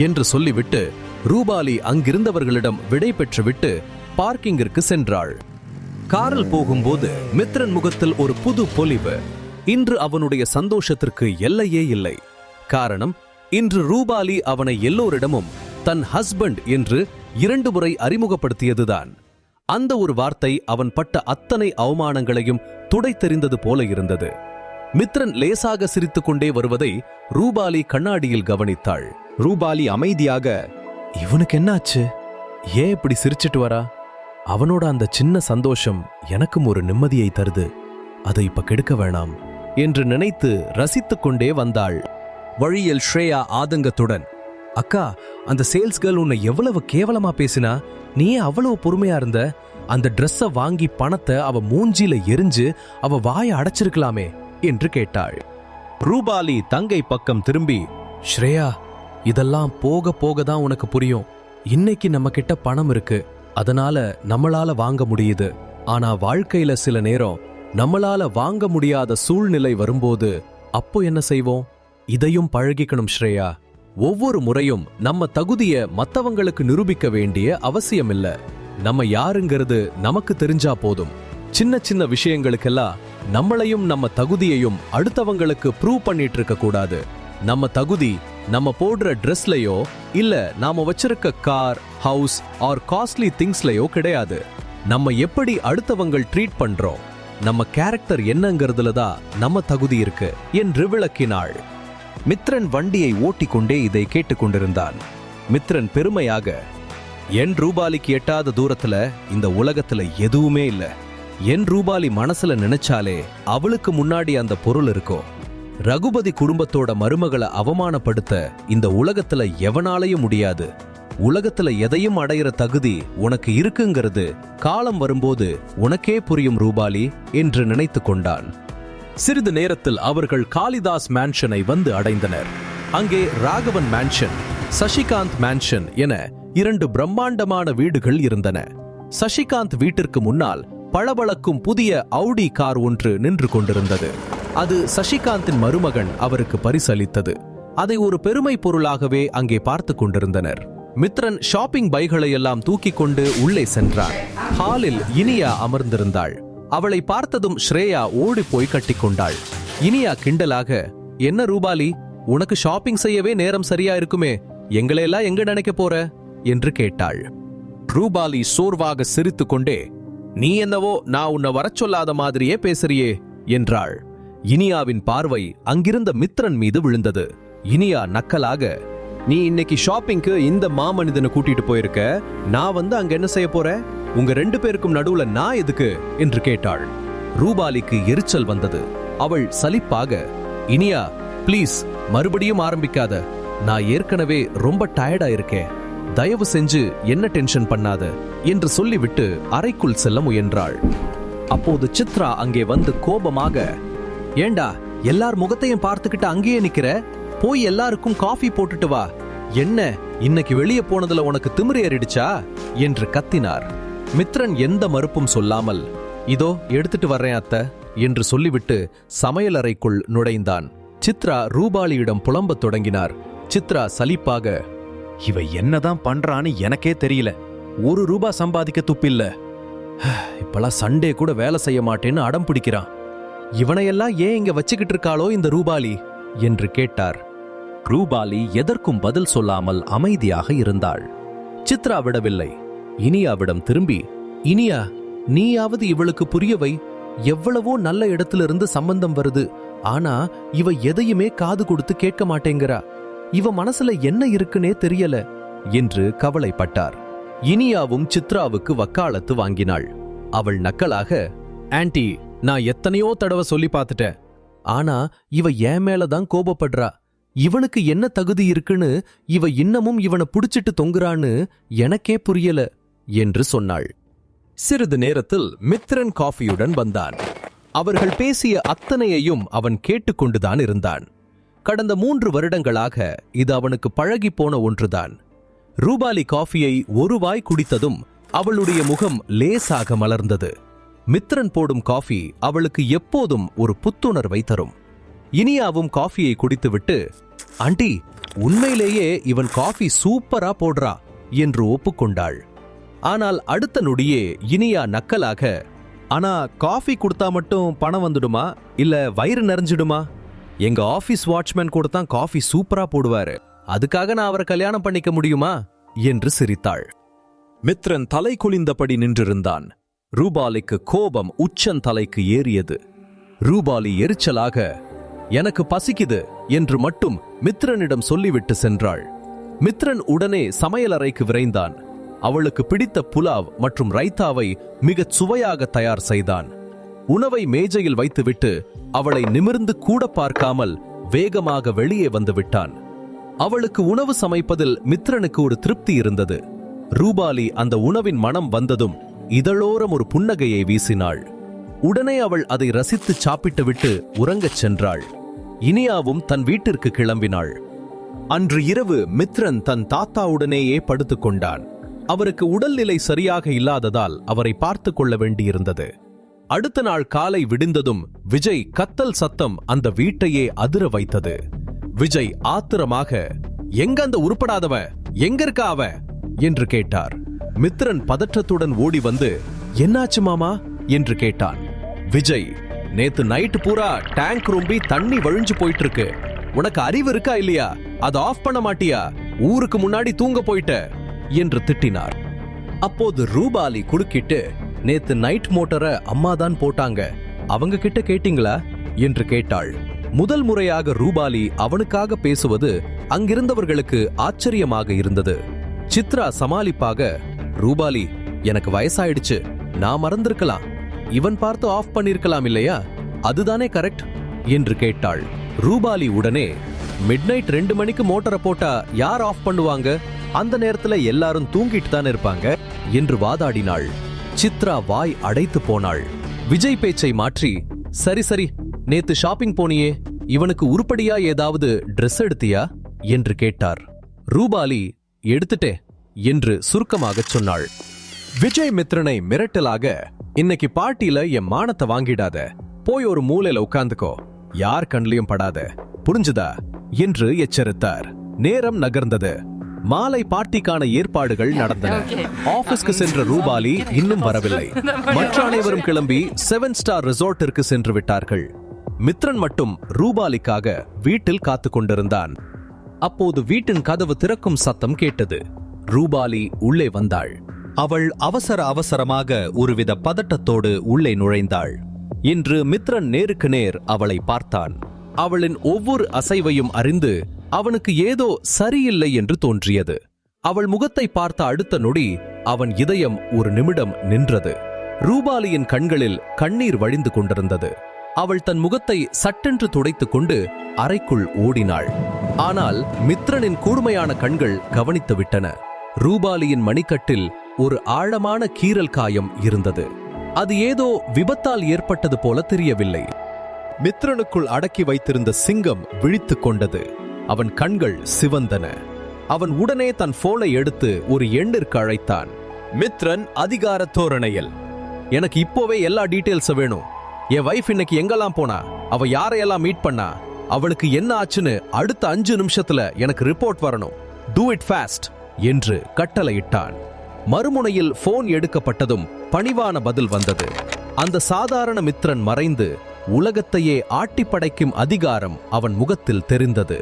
என்று சொல்லிவிட்டு ரூபாலி அங்கிருந்தவர்களிடம் விடை பெற்றுவிட்டு பார்க்கிங்கிற்கு சென்றாள். காரில் போகும்போது மித்ரன் முகத்தில் ஒரு புது பொலிவு. இன்று அவனுடைய சந்தோஷத்திற்கு எல்லையே இல்லை. காரணம், இன்று ரூபாலி அவனை எல்லோரிடமும் தன் ஹஸ்பண்ட் என்று 2 முறை அறிமுகப்படுத்தியதுதான். அந்த ஒரு வார்த்தை அவன் பட்ட அத்தனை அவமானங்களையும் துடைத்தெறிந்தது போல இருந்தது. மித்ரன் லேசாக சிரித்துக் கொண்டே வருவதை ரூபாலி கண்ணாடியில் கவனித்தாள். ரூபாலி அமைதியாக, இவனுக்கு என்னாச்சு? ஏன் இப்படி சிரிச்சிட்டு வரா? அவனோட அந்த சின்ன சந்தோஷம் எனக்கும் ஒரு நிம்மதியை தருது. அதை இப்ப கெடுக்க வேணாம் என்று நினைத்து ரசித்துக் கொண்டே வந்தாள். வழியில் ஸ்ரேயா ஆதங்கத்துடன், அக்கா, அந்த சேல்ஸ் கேர்ள் உன்னை எவ்வளவு கேவலமா பேசினா? நீ அவ்வளவு பொறுமையா இருந்த? அந்த ட்ரெஸ்ஸ வாங்கி பணத்தை அவ மூஞ்சில எரிஞ்சு அவ வாயை அடைச்சிருக்கலாமே என்று கேட்டாள். ரூபாலி தங்கை பக்கம் திரும்பி, ஸ்ரேயா, இதெல்லாம் போக போக தான் உனக்கு புரியும். இன்னைக்கு நம்ம கிட்ட பணம் இருக்கு, அதனால நம்மளால வாங்க முடியுது. ஆனா வாழ்க்கையில சில நேரம் நம்மளால வாங்க முடியாத சூழ்நிலை வரும்போது அப்போ என்ன செய்வோம்? இதையும் பழகிக்கணும் ஸ்ரேயா. ஒவ்வொரு முறையும் நம்ம தகுதிய மத்தவங்களுக்கு நிரூபிக்க வேண்டிய அவசியம் இல்ல. நம்ம யாருங்கிறது நமக்கு தெரிஞ்சா போதும். சின்ன சின்ன விஷயங்களுக்கெல்லாம் நம்மளையும் நம்ம தகுதியையும் அடுத்தவங்களுக்கு ப்ரூவ் பண்ணிட்டு இருக்க கூடாது. நம்ம தகுதி நம்ம போடுற ட்ரெஸ்லயோ இல்ல நாம வச்சிருக்க கார், ஹவுஸ் ஆர் காஸ்ட்லி திங்ஸ்லயோ கிடையாது. நம்ம எப்படி அடுத்தவங்க ட்ரீட் பண்றோம், நம்ம கேரக்டர் என்னங்கிறதுல தான் நம்ம தகுதி இருக்கு என்று விளக்கினாள். மித்ரன் வண்டியை ஓட்டிக்கொண்டே இதை கேட்டுக்கொண்டிருந்தான். மித்ரன் பெருமையாக, என் ரூபாலிக்கு எட்டாத தூரத்துல இந்த உலகத்துல எதுவுமே இல்ல. என் ரூபாலி மனசுல நினைச்சாலே அவளுக்கு முன்னாடி அந்த பொருள் இருக்கும். ரகுபதி குடும்பத்தோட மருமகளை அவமானப்படுத்த இந்த உலகத்துல எவனாலையும் முடியாது. உலகத்துல எதையும் அடையிற தகுதி உனக்கு இருக்குங்கிறது காலம் வரும்போது உனக்கே புரியும் ரூபாலி என்று நினைத்து கொண்டான். சிறிது நேரத்தில் அவர்கள் காளிதாஸ் மேன்ஷனை வந்து அடைந்தனர். அங்கே ராகவன் மேன்ஷன், சசிகாந்த் மேன்ஷன் என 2 பிரம்மாண்டமான வீடுகள் இருந்தன. சசிகாந்த் வீட்டிற்கு முன்னால் பளபளக்கும் புதிய அவுடி கார் ஒன்று நின்று கொண்டிருந்தது. அது சசிகாந்தின் மருமகன் அவருக்கு பரிசளித்தது. அதை ஒரு பெருமை பொருளாகவே அங்கே பார்த்து கொண்டிருந்தனர். மித்ரன் ஷாப்பிங் பைகளை எல்லாம் தூக்கி கொண்டு உள்ளே சென்றார். ஹாலில் இனியா அமர்ந்திருந்தாள். அவளை பார்த்ததும் ஸ்ரேயா ஓடி போய் கட்டிக்கொண்டாள். இனியா கிண்டலாக, என்ன ரூபாலி, உனக்கு ஷாப்பிங் செய்யவே நேரம் சரியா இருக்குமே, எங்களையெல்லாம் எங்க நினைக்க போற என்று கேட்டாள். ரூபாலி சோர்வாக சிரித்துக் கொண்டே, நீ என்னவோ நான் உன்னை வரச் சொல்லாத மாதிரியே பேசுறியே என்றாள். இனியாவின் பார்வை அங்கிருந்த மித்ரன் மீது விழுந்தது. இனியா நக்கலாக, நீ இன்னைக்கு ஷாப்பிங்க்கு இந்த மாமனிதனை கூட்டிட்டு போயிருக்க, நான் வந்து அங்க என்ன செய்ய போற, உங்க 2 பேருக்கும் நடுவுல நான் எதுக்கு என்று கேட்டாள். ரூபாலிக்கு எரிச்சல் வந்தது. அவள் சலிப்பாக, இனியா ப்ளீஸ் மறுபடியும் ஆரம்பிக்காத, நான் ஏற்கனவே ரொம்ப டயர்டா இருக்கேன், தயவு செஞ்சு என்ன டென்ஷன் பண்ணாத என்று சொல்லிவிட்டு அறைக்குள் செல்ல முயன்றாள். அப்போது சித்ரா அங்கே வந்து கோபமாக, ஏண்டா எல்லார் முகத்தையும் பார்த்துக்கிட்டு அங்கேயே நிக்கிற, போய் எல்லாருக்கும் காஃபி போட்டுட்டு வா, என்ன இன்னைக்கு வெளியே போனதுல உனக்கு திமிரு ஏறிடுச்சா என்று கத்தினார். மித்ரன் எந்த மறுப்பும் சொல்லாமல், இதோ எடுத்துட்டு வர்றேன் அத்தை என்று சொல்லிவிட்டு சமையலறைக்குள் நுழைந்தான். சித்ரா ரூபாலியிடம் புலம்பத் தொடங்கினார். சித்ரா சலிப்பாக, இவ என்னதான் பண்றான்னு எனக்கே தெரியல, ₹1 சம்பாதிக்க துப்பில்ல, இப்பெல்லாம் சண்டே கூட வேலை செய்ய மாட்டேன்னு அடம் பிடிக்கிறான், இவனையெல்லாம் ஏன் இங்க வச்சுக்கிட்டு இருக்காளோ இந்த ரூபாலி என்று கேட்டார். ரூபாலி எதற்கும் பதில் சொல்லாமல் அமைதியாக இருந்தாள். சித்ரா விடவில்லை. இனியாவிடம் திரும்பி, இனியா நீயாவது இவளுக்கு புரியவை, எவ்வளவோ நல்ல இடத்திலிருந்து சம்பந்தம் வருது, ஆனா இவ எதையுமே காது கொடுத்து கேட்க மாட்டேங்கிறா, இவ மனசுல என்ன இருக்குன்னே தெரியல என்று கவலைப்பட்டார். இனியாவும் சித்ராவுக்கு வக்காலத்து வாங்கினாள். அவள் நக்கலாக, ஆன்ட்டி நான் எத்தனையோ தடவை சொல்லி பார்த்துட்டேன், ஆனா இவ என் மேலதான் கோபப்படுறா, இவனுக்கு என்ன தகுதி இருக்குன்னு இவ இன்னமும் இவனை புடிச்சிட்டு தொங்குறான்னு எனக்கே புரியல என்று சொன்னாள். சிறிது நேரத்தில் மித்ரன் காஃபியுடன் வந்தான். அவர்கள் பேசிய அத்தனையையும் அவன் கேட்டுக்கொண்டுதான் இருந்தான். கடந்த 3 வருடங்களாக இது அவனுக்கு பழகி போன ஒன்றுதான். ரூபாலி காஃபியை ஒரு வாய் குடித்ததும் அவளுடைய முகம் லேசாக மலர்ந்தது. மித்ரன் போடும் காஃபி அவளுக்கு எப்போதும் ஒரு புத்துணர்வை தரும். இனியாவும் காஃபியை குடித்துவிட்டு, ஆண்டி உண்மையிலேயே இவன் காஃபி சூப்பரா போடுறா என்று ஒப்புக்கொண்டாள். ஆனால் அடுத்த நொடியே இனியா நக்கலாக, ஆனா காஃபி கொடுத்தா மட்டும் பணம் வந்துடுமா இல்ல வயிறு நிறைஞ்சிடுமா, எங்க ஆபீஸ் வாட்ச்மேன் கூட தான் காஃபி சூப்பரா போடுவாரு, அதுக்காக நான் அவரை கல்யாணம் பண்ணிக்க முடியுமா என்று சிரித்தாள். மித்ரன் தலை குளிந்தபடி நின்றிருந்தான். ரூபாலிக்கு கோபம் உச்சந்தலைக்கு ஏறியது. ரூபாலி எரிச்சலாக, எனக்கு பசிக்குது என்று மட்டும் மித்ரனிடம் சொல்லிவிட்டு சென்றாள். மித்ரன் உடனே சமையலறைக்கு விரைந்தான். அவளுக்கு பிடித்த புலாவ் மற்றும் ரைத்தாவை மிகச் சுவையாக தயார் செய்தான். உணவை மேஜையில் வைத்துவிட்டு அவளை நிமிர்ந்து கூட பார்க்காமல் வேகமாக வெளியே வந்து விட்டான். அவளுக்கு உணவு சமைப்பதில் மித்ரனுக்கு ஒரு திருப்தி இருந்தது. ரூபாலி அந்த உணவின் மனம் வந்ததும் இதழோரம் ஒரு புன்னகையை வீசினாள். உடனே அவள் அதை ரசித்து சாப்பிட்டுவிட்டு உறங்கச் சென்றாள். இனியாவும் தன் வீட்டிற்கு கிளம்பினாள். அன்று இரவு மித்ரன் தன் தாத்தாவுடனேயே படுத்துக் கொண்டான். அவருக்கு உடல்நிலை சரியாக இல்லாததால் அவரை பார்த்து கொள்ள வேண்டியிருந்தது. அடுத்த நாள் காலை விடிந்ததும் விஜய் கத்தல் சத்தம் அந்த வீட்டையே அதிர வைத்தது. விஜய் ஆத்திரமாக, எங்க அந்த உருப்படாதவ, எங்க இருக்கா அவ என்று கேட்டார். மித்ரன் பதற்றத்துடன் ஓடி வந்து, என்னாச்சு மாமா என்று கேட்டான். விஜய், நேத்து நைட்டு பூரா டேங்க் ரொம்பி தண்ணி வழிஞ்சு போயிட்டு இருக்கு, உனக்கு அறிவு இருக்கா இல்லையா, அதை ஆஃப் பண்ண மாட்டியா, ஊருக்கு முன்னாடி தூங்க போயிட்ட என்று திட்டினார். அப்போது ரூபாலி குறுக்கிட்டு, நேத்து நைட் மோட்டரை அம்மாதான் போட்டாங்க, அவங்க கிட்ட கேட்டீங்களா என்று கேட்டாள். முதல் முறையாக ரூபாலி அவனுக்காக பேசுவது அங்கிருந்தவர்களுக்கு ஆச்சரியமாக இருந்தது. சித்ரா சமாளிப்பாக, ரூபாலி, எனக்கு வயசாயிடுச்சு, நான் மறந்திருக்கலாம், இவன் பார்த்து ஆஃப் பண்ணிருக்கலாம் இல்லையா, அதுதானே கரெக்ட் என்று கேட்டாள். ரூபாலி உடனே, மிட்நைட் 2 மணிக்கு மோட்டரை போட்டா யார் ஆஃப் பண்ணுவாங்க, அந்த நேரத்துல எல்லாரும் தூங்கிட்டு தான் இருப்பாங்க என்று வாதாடினாள். சித்ரா வாய் அடைத்து போனாள். விஜய் பேச்சை மாற்றி, சரி சரி, நேத்து ஷாப்பிங் போனியே, இவனுக்கு உருப்படியா ஏதாவது ட்ரெஸ் எடுத்தியா என்று கேட்டார். ரூபாலி, எடுத்துட்டே என்று சுருக்கமாகச் சொன்னாள். விஜய் மித்ரனை மிரட்டலாக, இன்னைக்கு பார்ட்டியில என் மானத்தை வாங்கிடாத, போய் ஒரு மூலையில உட்கார்ந்துக்கோ, யார் கண்ணிலையும் படாத, புரிஞ்சுதா என்று எச்சரித்தார். நேரம் நகர்ந்தது. மாலை பார்ட்டிக்கான ஏற்பாடுகள் நடந்தன. ஆபீஸ்க்கு சென்ற ரூபாலி இன்னும் வரவில்லை. மற்ற அனைவரும் கிளம்பி 7 ஸ்டார் ரிசார்ட்டிற்கு சென்று விட்டார்கள். மித்ரன் மட்டும் ரூபாலிக்காக வீட்டில் காத்து கொண்டிருந்தான். அப்போது வீட்டின் கதவு திறக்கும் சத்தம் கேட்டது. ரூபாலி உள்ளே வந்தாள். அவள் அவசர அவசரமாக ஒருவித பதட்டத்தோடு உள்ளே நுழைந்தாள். இன்று மித்ரன் நேருக்கு நேர் அவளை பார்த்தான். அவளின் ஒவ்வொரு அசைவையும் அறிந்து அவனுக்கு ஏதோ சரியில்லை என்று தோன்றியது. அவள் முகத்தை பார்த்த அடுத்த நொடி அவன் இதயம் ஒரு நிமிடம் நின்றது. ரூபாலியின் கண்களில் கண்ணீர் வழிந்து கொண்டிருந்தது. அவள் தன் முகத்தை சட்டென்று துடைத்துக் கொண்டு அறைக்குள் ஓடினாள். ஆனால் மித்ரனின் கூர்மையான கண்கள் கவனித்து விட்டன. ரூபாலியின் மணிக்கட்டில் ஒரு ஆழமான கீறல் காயம் இருந்தது. அது ஏதோ விபத்தால் ஏற்பட்டது போல தெரியவில்லை. மித்ரனுக்குள் அடக்கி வைத்திருந்த சிங்கம் விழித்துக் கொண்டது. அவன் கண்கள் சிவந்தன. அவன் உடனே தன் போனை எடுத்து ஒரு எண்ணிற்கு அழைத்தான். மித்ரன் அதிகார தோரணையில், எனக்கு இப்போவே எல்லா டீட்டெயில்ஸ் வேணும். என் வைஃப் இன்னைக்கு எங்கெல்லாம் போனா, அவ யாரையெல்லாம் மீட் பண்ணா, அவளுக்கு என்ன ஆச்சுன்னு அடுத்த 5 நிமிஷத்துல எனக்கு ரிப்போர்ட் வரணும். டூ இட் ஃபாஸ்ட் என்று கட்டளையிட்டான். மறுமுனையில் போன் எடுக்கப்பட்டதும் பணிவான பதில் வந்தது. அந்த சாதாரண மித்ரன் மறைந்து உலகத்தையே ஆட்டிப்படைக்கும் அதிகாரம் அவன் முகத்தில் தெரிந்தது.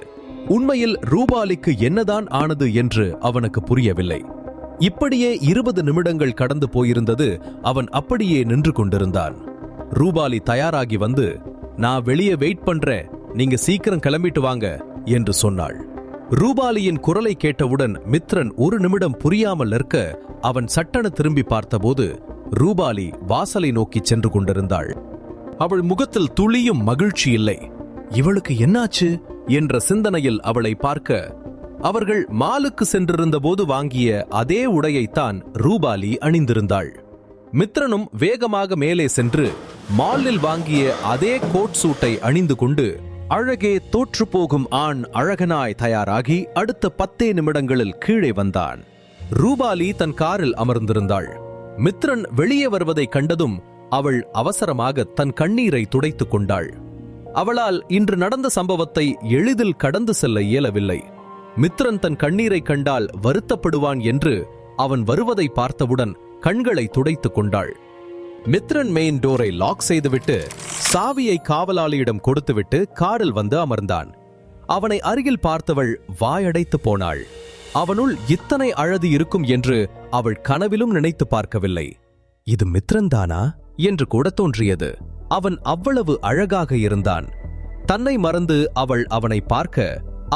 உண்மையில் ரூபாலிக்கு என்னதான் ஆனது என்று அவனுக்கு புரியவில்லை. இப்படியே 20 நிமிடங்கள் கடந்து போயிருந்தது. அவன் அப்படியே நின்று கொண்டிருந்தான். ரூபாலி தயாராகி வந்து, நான் வெளியே வெயிட் பண்றேன், நீங்க சீக்கிரம் கிளம்பிட்டு வாங்க என்று சொன்னாள். ரூபாலியின் குரலை கேட்டவுடன் மித்ரன் ஒரு நிமிடம் புரியாமல் நிற்க அவன் சட்டென திரும்பி பார்த்தபோது ரூபாலி வாசலை நோக்கி சென்று கொண்டிருந்தாள். அவள் முகத்தில் துளியும் மகிழ்ச்சி இல்லை. இவளுக்கு என்னாச்சு என்ற சிந்தனையில் அவளை பார்க்க, அவர்கள் மாலுக்கு சென்றிருந்த போது வாங்கிய அதே உடையைத்தான் ரூபாலி அணிந்திருந்தாள். மித்ரனும் வேகமாக மேலே சென்று மாலில் வாங்கிய அதே கோட் சூட்டை அணிந்து கொண்டு அழகே தோற்று போகும் ஆண் அழகனாய் தயாராகி அடுத்த 10 நிமிடங்களில் கீழே வந்தான். ரூபாலி தன் காரில் அமர்ந்திருந்தாள். மித்ரன் வெளியே வருவதை கண்டதும் அவள் அவசரமாக தன் கண்ணீரை துடைத்துக் கொண்டாள். அவளால் இன்று நடந்த சம்பவத்தை எளிதில் கடந்து செல்ல இயலவில்லை. மித்ரன் தன் கண்ணீரை கண்டால் வருத்தப்படுவான் என்று அவன் வருவதை பார்த்தவுடன் கண்களை துடைத்துக் கொண்டாள். மித்ரன் மெயின் டோரை லாக் செய்துவிட்டு சாவியை காவலாளியிடம் கொடுத்துவிட்டு காரில் வந்து அமர்ந்தான். அவனை அருகில் பார்த்தவள் வாயடைத்து போனாள். அவனுள் இத்தனை அழகு இருக்கும் என்று அவள் கனவிலும் நினைத்து பார்க்கவில்லை. இது மித்ரன் தானா என்று கூட தோன்றியது. அவன் அவ்வளவு அழகாக இருந்தான். தன்னை மறந்து அவள் அவனை பார்க்க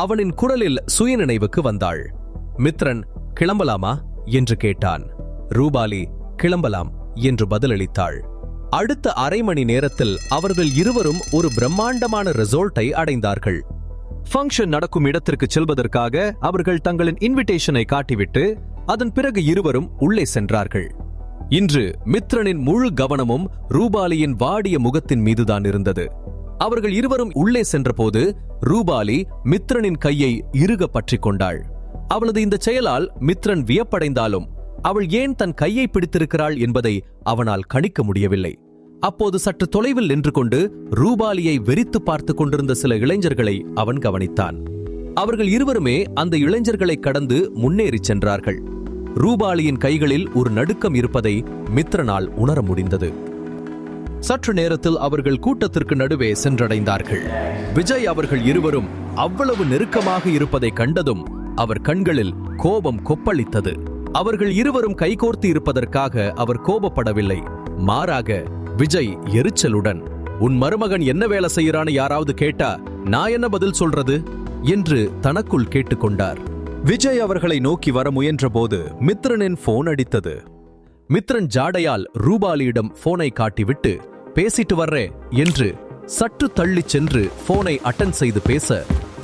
அவனின் குரலில் சுயநினைவுக்கு வந்தாள். மித்ரன், கிளம்பலாமா என்று கேட்டான். ரூபாலி கிளம்பலாம் என்று பதிலளித்தாள். அடுத்த அரை மணி நேரத்தில் அவர்கள் இருவரும் ஒரு பிரம்மாண்டமான ரிசார்ட்டை அடைந்தார்கள். ஃபங்க்ஷன் நடக்கும் இடத்திற்கு செல்வதற்காக அவர்கள் தங்களின் இன்விடேஷனை காட்டிவிட்டு அதன் பிறகு இருவரும் உள்ளே சென்றார்கள். இன்று மித்ரனின் முழு கவனமும் ரூபாலியின் வாடிய முகத்தின் மீதுதான் இருந்தது. அவர்கள் இருவரும் உள்ளே சென்றபோது ரூபாலி மித்ரனின் கையை இறுக பற்றிக் கொண்டாள். அவளது இந்த செயலால் மித்ரன் வியப்படைந்தாலும் அவள் ஏன் தன் கையை பிடித்திருக்கிறாள் என்பதை அவனால் கணிக்க முடியவில்லை. அப்போது சற்று தொலைவில் நின்று கொண்டு ரூபாலியை வெறித்து பார்த்து கொண்டிருந்த சில இளைஞர்களை அவன் கவனித்தான். அவர்கள் இருவருமே அந்த இளைஞர்களை கடந்து முன்னேறி சென்றார்கள். ரூபாலியின் கைகளில் ஒரு நடுக்கம் இருப்பதை மித்ரனால் உணர முடிந்தது. சற்று நேரத்தில் அவர்கள் கூட்டத்திற்கு நடுவே சென்றடைந்தார்கள். விஜய் அவர்கள் இருவரும் அவ்வளவு நெருக்கமாக இருப்பதை கண்டதும் அவர் கண்களில் கோபம் கொப்பளித்தது. அவர்கள் இருவரும் கைகோர்த்து இருப்பதற்காக அவர் கோபப்படவில்லை. மாறாக விஜய் எரிச்சலுடன், உன் மருமகன் என்ன வேலை செய்யறான்னு யாராவது கேட்டா நான் என்ன பதில் சொல்றது என்று தனக்குள் கேட்டுக்கொண்டார். விஜய் அவர்களை நோக்கி வர முயன்றபோது மித்ரனின் போன் அடித்தது. மித்ரன் ஜாடையால் ரூபாலியிடம் போனை காட்டிவிட்டு பேசிட்டு வர்றேன் என்று சற்று தள்ளிச் சென்று போனை அட்டன் செய்து பேச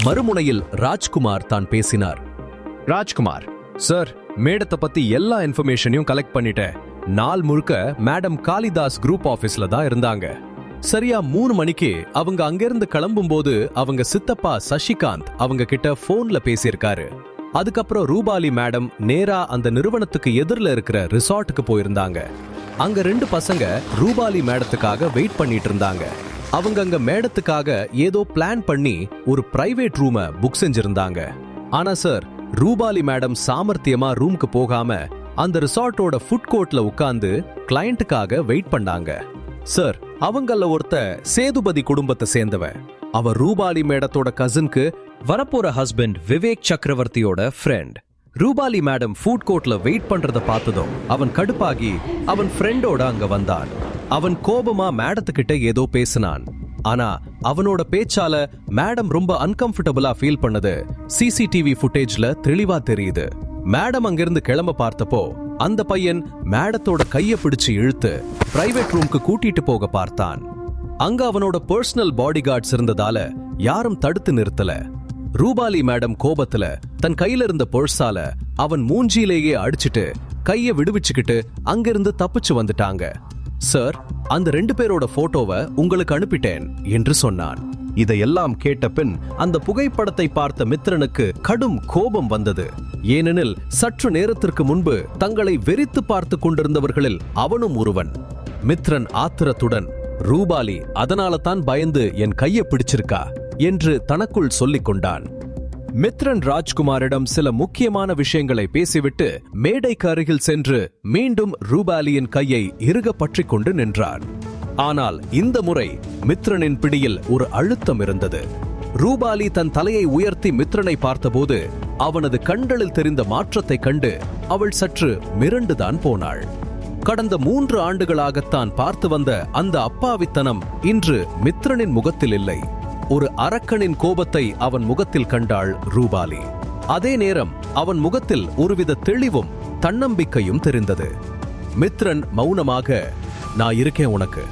மறுமுனையில் ராஜ்குமார் தான் பேசினார். ராஜ்குமார் சார், மேடத்தை பத்தி எல்லா இன்ஃபர்மேஷனையும் கலெக்ட் பண்ணிட்டேன். நாள் முழுக்க மேடம் காளிதாஸ் குரூப் ஆபீஸ்ல தான் இருந்தாங்க. சரியா 3 மணிக்கு அவங்க அங்கிருந்து கிளம்பும்போது அவங்க சித்தப்பா சசிகாந்த் அவங்க கிட்ட போன்ல பேசியிருக்காரு. அதுக்கப்புறம் ரூபாலி மேடம் நேரா அந்த நிறுவனத்துக்கு எதிரில் இருக்கிற ரிசார்ட்டுக்கு போயிருந்தாங்க. அங்க 2 பசங்க ரூபாலி மேடத்துக்காக வெயிட் பண்ணிட்டு இருந்தாங்க. அவங்க அங்க மேடத்துக்காக ஏதோ பிளான் பண்ணி ஒரு பிரைவேட் ரூமை புக் செஞ்சிருந்தாங்க. ஆனா சார், ரூபாலி மேடம் சாமர்த்தியமா ரூமுக்கு போகாம அந்த ரிசார்ட்டோட ஃபுட் கோர்ட்ல உட்கார்ந்து கிளையண்ட்டுக்காக வெயிட் பண்ணாங்க. சார், அவங்கள ஒருத்த சேதுபதி குடும்பத்தை சேர்ந்தவன். அவ ரூபாலி மேடத்தோட கசின்க்கு வரப்போற ஹஸ்பண்ட் விவேக் சக்கரவர்த்தியோட ஃப்ரெண்ட். ரூபாலி மேடம் ஃபுட் கோர்ட்ல வெயிட் பண்றத பார்த்ததும் அவன் கடுப்பாகி அவன் ஃப்ரெண்டோட அங்க வந்தான். அவன் கோபமா மேடத்துக்கிட்ட ஏதோ பேசினான். ஆனா அவனோட பேச்சால மேடம் ரொம்ப அன்கம்ஃபர்டபுளா ஃபீல் பண்ணது சிசிடிவி ஃபுட்டேஜ்ல தெளிவா தெரியுது. மேடம் அங்கிருந்து கிளம்ப பார்த்தப்போ அந்த பையன் மேடத்தோட கைய பிடிச்சு இழுத்து பிரைவேட் ரூம்க்கு கூட்டிட்டு போக பார்த்தான். அங்க அவனோட பர்சனல் பாடி கார்ட்ஸ் இருந்ததால யாரும் தடுத்து நிறுத்தல. ரூபாலி மேடம் கோபத்துல தன் கையில இருந்த பர்ஸால அவன் மூஞ்சியிலேயே அடிச்சிட்டு கைய விடுவிச்சுக்கிட்டு அங்கிருந்து தப்பிச்சு வந்துட்டாங்க. சார், அந்த 2 பேரோட போட்டோவை உங்களுக்கு அனுப்பிட்டேன் என்று சொன்னான். இதையெல்லாம் கேட்ட பின் அந்த புகைப்படத்தை பார்த்த மித்ரனுக்கு கடும் கோபம் வந்தது. ஏனெனில் சற்று நேரத்திற்கு முன்பு தங்களை வெறித்து பார்த்து கொண்டிருந்தவர்களில் அவனும் ஒருவன். மித்ரன் ஆத்திரத்துடன், ரூபாலி அதனால தான் பயந்து என் கையை பிடிச்சிருக்கா என்று தனக்குள் சொல்லிக் கொண்டான். மித்ரன் ராஜ்குமாரிடம் சில முக்கியமான விஷயங்களை பேசிவிட்டு மேடைக்கு அருகில் சென்று மீண்டும் ரூபாலியின் கையை இறுக பற்றிக் கொண்டு நின்றான். ஆனால் இந்த முறை மித்ரனின் பிடியில் ஒரு அழுத்தம் இருந்தது. ரூபாலி தன் தலையை உயர்த்தி மித்ரனை பார்த்தபோது அவனது கண்களில் தெரிந்த மாற்றத்தைக் கண்டு அவள் சற்று மிரண்டுதான் போனாள். கடந்த 3 ஆண்டுகளாகத்தான் பார்த்து வந்த அந்த அப்பாவித்தனம் இன்று மித்ரனின் முகத்தில் இல்லை. ஒரு அரக்கனின் கோபத்தை அவன் முகத்தில் கண்டாள் ரூபாலி. அதே நேரம் அவன் முகத்தில் ஒருவித தெளிவும் தன்னம்பிக்கையும் தெரிந்தது. மித்ரன் மௌனமாக, நான் இருக்கேன் உனக்கு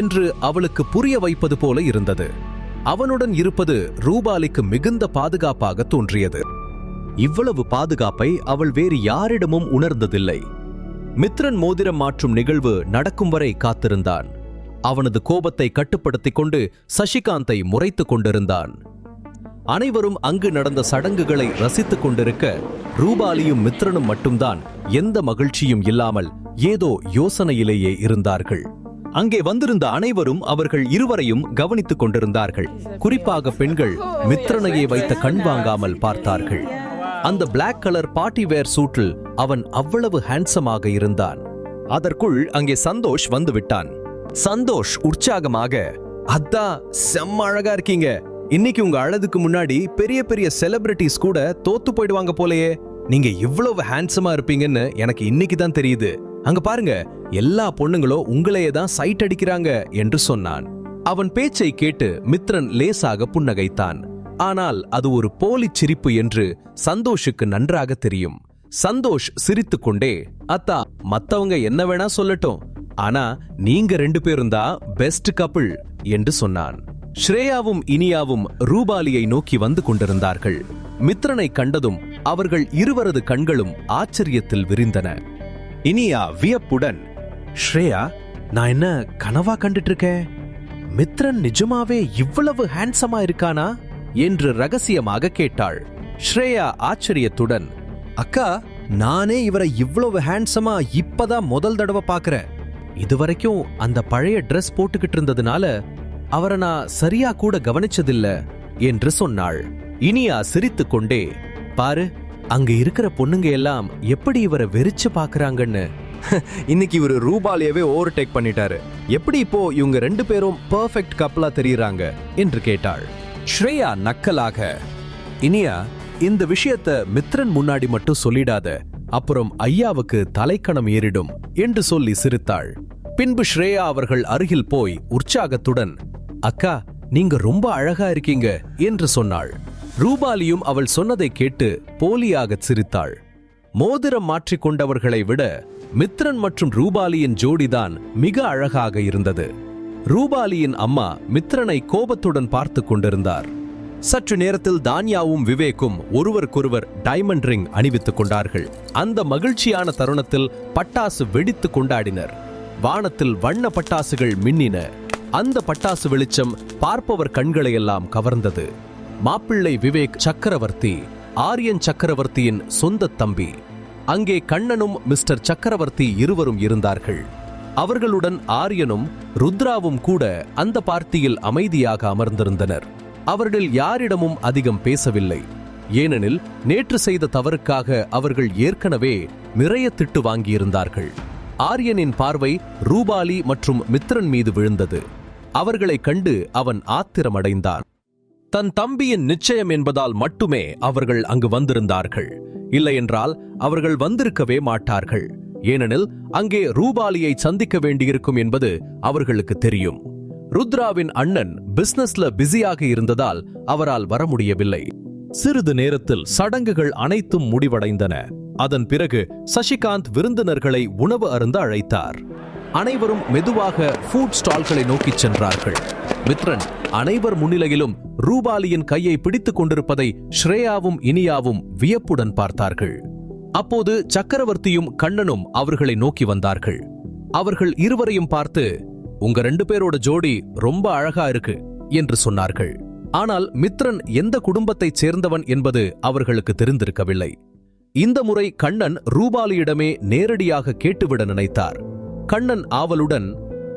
என்று அவளுக்கு புரிய வைப்பது போல இருந்தது. அவனுடன் இருப்பது ரூபாலிக்கு மிகுந்த பாதுகாப்பாக தோன்றியது. இவ்வளவு பாதுகாப்பை அவள் வேறு யாரிடமும் உணர்ந்ததில்லை. மித்ரன் மோதிரம் மாற்றும் நிகழ்வு நடக்கும் வரை காத்திருந்தான். அவனது கோபத்தை கட்டுப்படுத்திக் கொண்டு சசிகாந்தை முறைத்துக் கொண்டிருந்தான். அனைவரும் அங்கு நடந்த சடங்குகளை ரசித்துக் கொண்டிருக்க ரூபாலியும் மித்ரனும் மட்டும்தான் எந்த மகிழ்ச்சியும் இல்லாமல் ஏதோ யோசனையிலேயே இருந்தார்கள். அங்கே வந்திருந்த அனைவரும் அவர்கள் இருவரையும் கவனித்துக் கொண்டிருந்தார்கள். குறிப்பாக பெண்கள் மித்ரனையே வைத்த கண் வாங்காமல் பார்த்தார்கள். அந்த பிளாக் கலர் பார்ட்டி வேர் சூட்டில் அவன் அவ்வளவு ஹேண்ட்ஸமாக இருந்தான். அதற்குள் அங்கே சந்தோஷ் வந்து விட்டான். சந்தோஷ் உற்சாகமாக, அதான் செம்ம அழகா இருக்கீங்க. இன்னைக்கு உங்க அழகுக்கு முன்னாடி பெரிய பெரிய செலிபிரிட்டிஸ் கூட தோத்து போயிடுவாங்க போலயே. நீங்க இவ்வளவு ஹேண்ட்ஸமா இருப்பீங்கன்னு எனக்கு இன்னைக்கு தான் தெரியுது. அங்க பாருங்க, எல்லா பொண்ணுங்களும் உங்களையே தான் சைட் அடிக்கிறாங்க என்று சொன்னான். அவன் பேச்சை கேட்டு மித்ரன் லேசாக புன்னகைத்தான். ஆனால் அது ஒரு போலி சிரிப்பு என்று சந்தோஷுக்கு நன்றாக தெரியும். சந்தோஷ் சிரித்துக்கொண்டே, அத்தா, மத்தவங்க என்ன வேணா சொல்லட்டும், ஆனா நீங்க 2 பேரும் தான் பெஸ்ட் கப்பிள் என்று சொன்னான். ஸ்ரேயாவும் இனியாவும் ரூபாலியை நோக்கி வந்து கொண்டிருந்தார்கள். மித்ரனை கண்டதும் அவர்கள் இருவரது கண்களும் ஆச்சரியத்தில் விரிந்தன. இனியா வியப்புடன், ஸ்ரேயா, நான் என்ன கனவா கண்டுட்டு இருக்கேன்? மித்ரன் நிஜமாவே இவ்வளவு ஹேண்ட்ஸமா இருக்கானா என்று ரகசியமாக கேட்டாள். ஸ்ரேயா ஆச்சரியத்துடன், அக்கா, நானே இவரை இவ்வளவு ஹேண்ட்ஸமா இப்பதான் முதல் தடவை பாக்குறேன். இதுவரைக்கும் அந்த பழைய ட்ரெஸ் போட்டுக்கிட்டு இருந்ததுனால அவரை நான் சரியா கூட கவனிச்சதில்ல என்று சொன்னாள். இனியா சிரித்துக் கொண்டே, பாரு, அங்க இருக்கிற பொண்ணுங்க எல்லாம் எப்படி இவரை வெறிச்சு பாக்குறாங்கன்னு. இன்னைக்கு இவரு ரூபாலியவே ஓவர்டேக் பண்ணிட்டாரு. எப்படி இப்போ இவங்க 2 பேரும் பெர்ஃபெக்ட் கப்பலா தெரியுறாங்க என்று கேட்டாள். ஸ்ரேயா நக்கலாக, இனியா, இந்த விஷயத்தை மித்ரன் முன்னாடி மட்டும் சொல்லிடாத, அப்புறம் ஐயாவுக்கு தலைக்கணம் ஏறிடும் என்று சொல்லி சிரித்தாள். பின்பு ஸ்ரேயா அவர்கள் அருகில் போய் உற்சாகத்துடன், அக்கா நீங்க ரொம்ப அழகா இருக்கீங்க என்று சொன்னாள். ரூபாலியும் அவள் சொன்னதை கேட்டு போலியாக சிரித்தாள். மோதிரம் மாற்றிக்கொண்டவர்களை விட மித்ரன் மற்றும் ரூபாலியின் ஜோடிதான் மிக அழகாக இருந்தது. ரூபாலியின் அம்மா மித்ரனை கோபத்துடன் பார்த்து கொண்டிருந்தார். சற்று நேரத்தில் தான்யாவும் விவேக்கும் ஒருவருக்கொருவர் டைமண்ட் ரிங் அணிவித்துக் கொண்டார்கள். அந்த மகிழ்ச்சியான தருணத்தில் பட்டாசு வெடித்து கொண்டாடினர். வானத்தில் வண்ண பட்டாசுகள் மின்னின. அந்த பட்டாசு வெளிச்சம் பார்ப்பவர் கண்களையெல்லாம் கவர்ந்தது. மாப்பிள்ளை விவேக் சக்கரவர்த்தி ஆரியன் சக்கரவர்த்தியின் சொந்த தம்பி. அங்கே கண்ணனும் மிஸ்டர் சக்கரவர்த்தி இருவரும் இருந்தார்கள். அவர்களுடன் ஆரியனும் ருத்ராவும் கூட அந்த பார்ட்டியில் அமைதியாக அமர்ந்திருந்தனர். அவர்கள் யாரிடமும் அதிகம் பேசவில்லை. ஏனெனில் நேற்று செய்த தவறுக்காக அவர்கள் ஏற்கனவே நிறைய திட்டு வாங்கியிருந்தார்கள். ஆரியனின் பார்வை ரூபாலி மற்றும் மித்ரன் மீது விழுந்தது. அவர்களை கண்டு அவன் ஆத்திரமடைந்தான். தன் தம்பியின் நிச்சயம் என்பதால் மட்டுமே அவர்கள் அங்கு வந்திருந்தார்கள். இல்லையென்றால் அவர்கள் வந்திருக்கவே மாட்டார்கள். ஏனெனில் அங்கே ரூபாலியை சந்திக்க வேண்டியிருக்கும் என்பது அவர்களுக்கு தெரியும். ருத்ராவின் அண்ணன் பிசினஸ்ல பிஸியாக இருந்ததால் அவரால் வர முடியவில்லை. சிறிது நேரத்தில் சடங்குகள் அனைத்தும் முடிவடைந்தன. அதன் பிறகு சசிகாந்த் விருந்தினர்களை உணவு அருந்த அழைத்தார். அனைவரும் மெதுவாக ஃபுட் ஸ்டால்களை நோக்கிச் சென்றார்கள். மித்ரன் அனைவர் முன்னிலையிலும் ரூபாலியின் கையை பிடித்துக் கொண்டிருப்பதை ஸ்ரேயாவும் இனியாவும் வியப்புடன் பார்த்தார்கள். அப்போது சக்கரவர்த்தியும் கண்ணனும் அவர்களை நோக்கி வந்தார்கள். அவர்கள் இருவரையும் பார்த்து, உங்க 2 பேரோட ஜோடி ரொம்ப அழகா இருக்கு என்று சொன்னார்கள். ஆனால் மித்ரன் எந்த குடும்பத்தைச் சேர்ந்தவன் என்பது அவர்களுக்கு தெரிந்திருக்கவில்லை. இந்த முறை கண்ணன் ரூபாலியிடமே நேரடியாக கேட்டுவிட நினைத்தார். கண்ணன் ஆவலுடன்,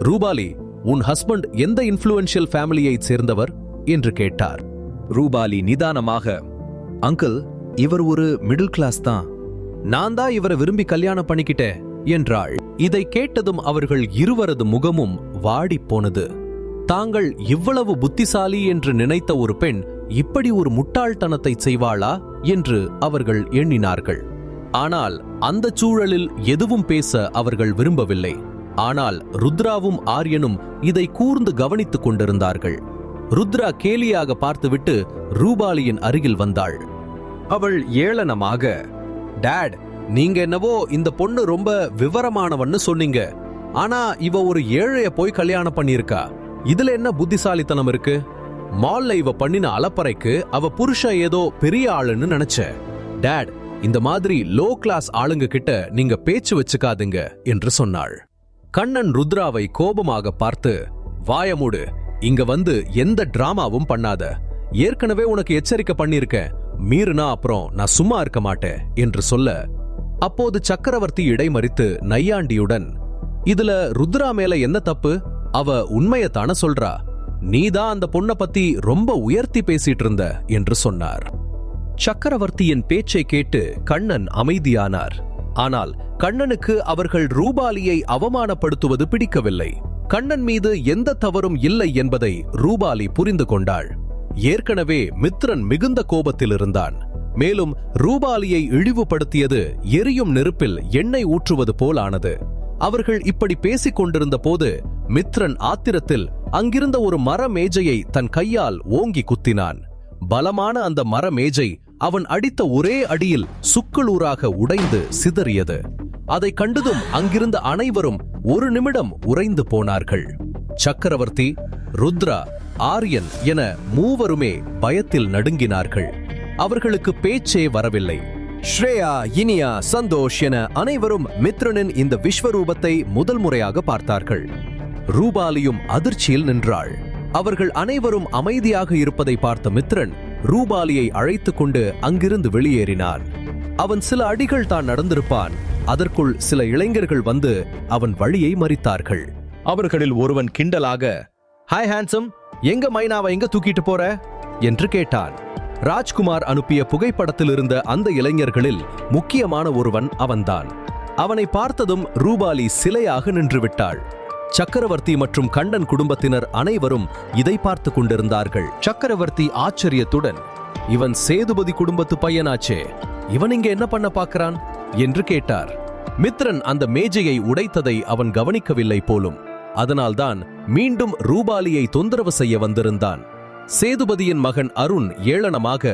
ரூபாலி, உன் ஹஸ்பண்ட் எந்த இன்ஃப்ளூயன்ஷியல் ஃபேமிலியைச் சேர்ந்தவர் என்று கேட்டார். ரூபாலி நிதானமாக, அங்கிள், இவர் ஒரு மிடில் கிளாஸ் தான். நான் தான் இவரை விரும்பி கல்யாணம் பண்ணிக்கிட்டேன் என்றாள். இதை கேட்டதும் அவர்கள் இருவரது முகமும் வாடிப் போனது. தாங்கள் இவ்வளவு புத்திசாலி என்று நினைத்த ஒரு பெண் இப்படி ஒரு முட்டாள்தனத்தை செய்வாளா என்று அவர்கள் எண்ணினார்கள். ஆனால் அந்த சூழலில் எதுவும் பேச அவர்கள் விரும்பவில்லை. ஆனால் ருத்ராவும் ஆரியனும் இதை கூர்ந்து கவனித்துக் கொண்டிருந்தார்கள். ருத்ரா கேலியாக பார்த்துவிட்டு ரூபாலியின் அருகில் வந்தாள். அவள் ஏளனமாக, டாட், நீங்க என்னவோ இந்த பொண்ணு ரொம்ப விவரமானவன்னு சொன்னீங்க. ஆனா இவ ஒரு ஏழைய போய் கல்யாணம் பண்ணியிருக்கா. இதுல என்ன புத்திசாலித்தனம் இருக்கு? மால்ல இவ பண்ணின அலப்பறைக்கு அவ புருஷன் ஏதோ பெரிய ஆளுன்னு நினைச்ச. டாட், இந்த மாதிரி லோ கிளாஸ் ஆளுங்க கிட்ட நீங்க பேச்சு வச்சுக்காதுங்க என்று சொன்னாள். கண்ணன் ருத்ராவை கோபமாக பார்த்து, வாயமூடு, இங்க வந்து எந்த டிராமாவும் பண்ணாத. ஏற்கனவே உனக்கு எச்சரிக்கை பண்ணிருக்கேன். மீறினா அப்புறம் நான் சும்மா இருக்க மாட்டேன் என்று சொல்ல, அப்போது சக்கரவர்த்தி இடைமறித்து நையாண்டியுடன், இதுல ருத்ரா மேல என்ன தப்பு? அவ உண்மையத்தான சொல்றா. நீதான் அந்த பொண்ணை பத்தி ரொம்ப உயர்த்தி பேசிட்டு இருந்த என்று சொன்னார். சக்கரவர்த்தியின் பேச்சை கேட்டு கண்ணன் அமைதியானார். ஆனால் கண்ணனுக்கு அவர்கள் ரூபாலியை அவமானப்படுத்துவது பிடிக்கவில்லை. கண்ணன் மீது எந்த தவறும் இல்லை என்பதை ரூபாலி புரிந்து கொண்டாள். ஏற்கனவே மித்ரன் மிகுந்த கோபத்தில் இருந்தான். மேலும் ரூபாலியை இழிவுபடுத்தியது எரியும் நெருப்பில் எண்ணெய் ஊற்றுவது போலானது. அவர்கள் இப்படி பேசிக் கொண்டிருந்த போது மித்ரன் ஆத்திரத்தில் அங்கிருந்த ஒரு மர மேஜையை தன் கையால் ஓங்கி குத்தினான். பலமான அந்த மர மேஜை அவன் அடித்த ஒரே அடியில் சுக்குளூராக உடைந்து சிதறியது. அதை கண்டதும் அங்கிருந்த அனைவரும் ஒரு நிமிடம் உறைந்து போனார்கள். சக்கரவர்த்தி, ருத்ரா, ஆரியன் என மூவருமே பயத்தில் நடுங்கினார்கள். அவர்களுக்கு பேச்சே வரவில்லை. ஸ்ரேயா, இனியா, சந்தோஷ் என அனைவரும் மித்ரனின் இந்த விஸ்வரூபத்தை முதல் முறையாக பார்த்தார்கள். ரூபாலியும் அதிர்ச்சியில் நின்றாள். அவர்கள் அனைவரும் அமைதியாக இருப்பதை பார்த்த மித்ரன் ரூபாலியை அழைத்துக் கொண்டு அங்கிருந்து வெளியேறினான். அவன் சில அடிகள் தான் நடந்திருப்பான். அதற்குள் சில இளைஞர்கள் வந்து அவன் வழியை மறித்தார்கள். அவர்களில் ஒருவன் கிண்டலாக, ஹாய் ஹான்சம், எங்க மைனாவை எங்க தூக்கிட்டு போற என்று கேட்டான். ராஜ்குமார் அனுப்பிய புகைப்படத்தில் இருந்த அந்த இளைஞர்களில் முக்கியமான ஒருவன் அவன்தான். அவனை பார்த்ததும் ரூபாலி சிலையாக நின்றுவிட்டாள். சக்கரவர்த்தி மற்றும் கண்ணன் குடும்பத்தினர் அனைவரும் இதை பார்த்து கொண்டிருந்தார்கள். சக்கரவர்த்தி ஆச்சரியத்துடன், இவன் சேதுபதி குடும்பத்து பையனாச்சே, இவன் இங்க என்ன பண்ண பார்க்கிறான் என்று கேட்டார். மித்ரன் அந்த மேஜையை உடைத்ததை அவன் கவனிக்கவில்லை போலும். அதனால்தான் மீண்டும் ரூபாலியை தொந்தரவு செய்ய வந்திருந்தான். சேதுபதியின் மகன் அருண் ஏளனமாக,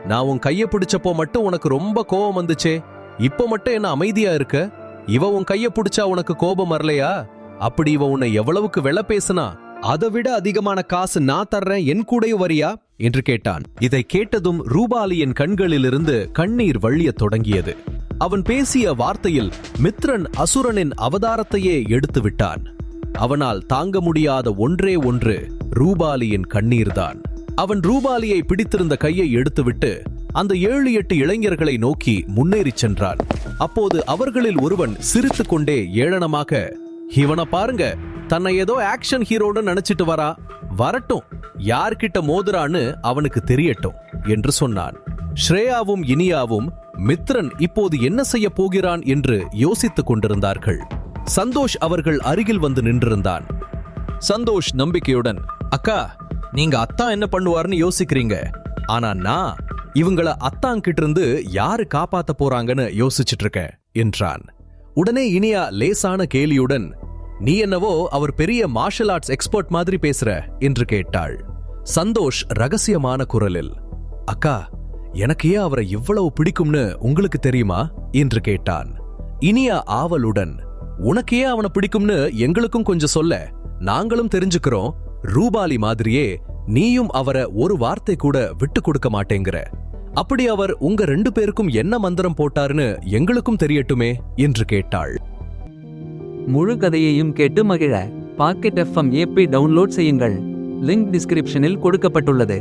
நான் உன் கைய பிடிச்சப்போ மட்டும் உனக்கு ரொம்ப கோபம் வந்துச்சே, இப்போ மட்டும் என்ன அமைதியா இருக்க? இவ உன் கைய பிடிச்சா உனக்கு கோபம் வரலையா? அப்படி இவ உன்னை எவ்வளவுக்கு வெள பேசுனா? அதை விட அதிகமான காசு நான் தர்றேன், என் கூடயே வரியா என்று கேட்டான். இதை கேட்டதும் ரூபாலியின் கண்களிலிருந்து கண்ணீர் வழியத் தொடங்கியது. அவன் பேசிய வார்த்தையில் மித்ரன் அசுரனின் அவதாரத்தையே எடுத்து விட்டான். அவனால் தாங்க முடியாத ஒன்றே ஒன்று ரூபாலியின் கண்ணீர்தான். அவன் ரூபாலியை பிடித்திருந்த கையை எடுத்துவிட்டு அந்த 7-8 இளைஞர்களை நோக்கி முன்னேறிச் சென்றான். அப்போது அவர்களில் ஒருவன் சிரித்துக் கொண்டே ஏளனமாக, இவனை பாருங்க, தன்னை ஏதோ ஆக்ஷன் ஹீரோன்னு நினைச்சிட்டு வரட்டும், யார்கிட்ட மோதுறான்னு அவனுக்கு தெரியட்டும் என்று சொன்னான். ஸ்ரேயாவும் இனியாவும் மித்ரன் இப்போது என்ன செய்ய போகிறான் என்று யோசித்துக் கொண்டிருந்தார்கள். சந்தோஷ் அவர்கள் அருகில் வந்து நின்றிருந்தான். சந்தோஷ் நம்பிக்கையுடன், அக்கா, நீங்க அத்தா என்ன பண்ணுவார்னு யோசிக்கிறீங்க, ஆனா நான் இவங்கள அத்தாங்கிட்ட இருந்து யாரு காப்பாத்த போறாங்கன்னு யோசிச்சுட்டு இருக்கேன் என்றான். உடனே இனியா லேசான கேலியுடன், நீ என்னவோ அவர் பெரிய மார்ஷல் ஆர்ட்ஸ் எக்ஸ்பர்ட் மாதிரி பேசுற என்று கேட்டாள். சந்தோஷ் ரகசியமான குரலில், அக்கா, எனக்கு ஏன் அவரை இவ்வளவு பிடிக்கும்னு உங்களுக்கு தெரியுமா என்று கேட்டான். இனியா ஆவலுடன், உனக்கு ஏன் அவனை பிடிக்கும்னு எங்களுக்கும் கொஞ்சம் சொல்ல, நாங்களும் தெரிஞ்சுக்கிறோம். ரூபாலி மாதிரியே நீயும் அவரை ஒரு வார்த்தை கூட விட்டு கொடுக்க மாட்டேங்கிற. அப்படி அவர் உங்க 2 பேருக்கும் என்ன மந்திரம் போட்டாருன்னு எங்களுக்கும் தெரியட்டுமே என்று கேட்டாள். முழு கதையையும் கேட்டு மகிழ பாக்கெட் FM ஆப்பை டவுன்லோட் செய்யுங்கள். லிங்க் டிஸ்கிரிப்ஷனில் கொடுக்கப்பட்டுள்ளது.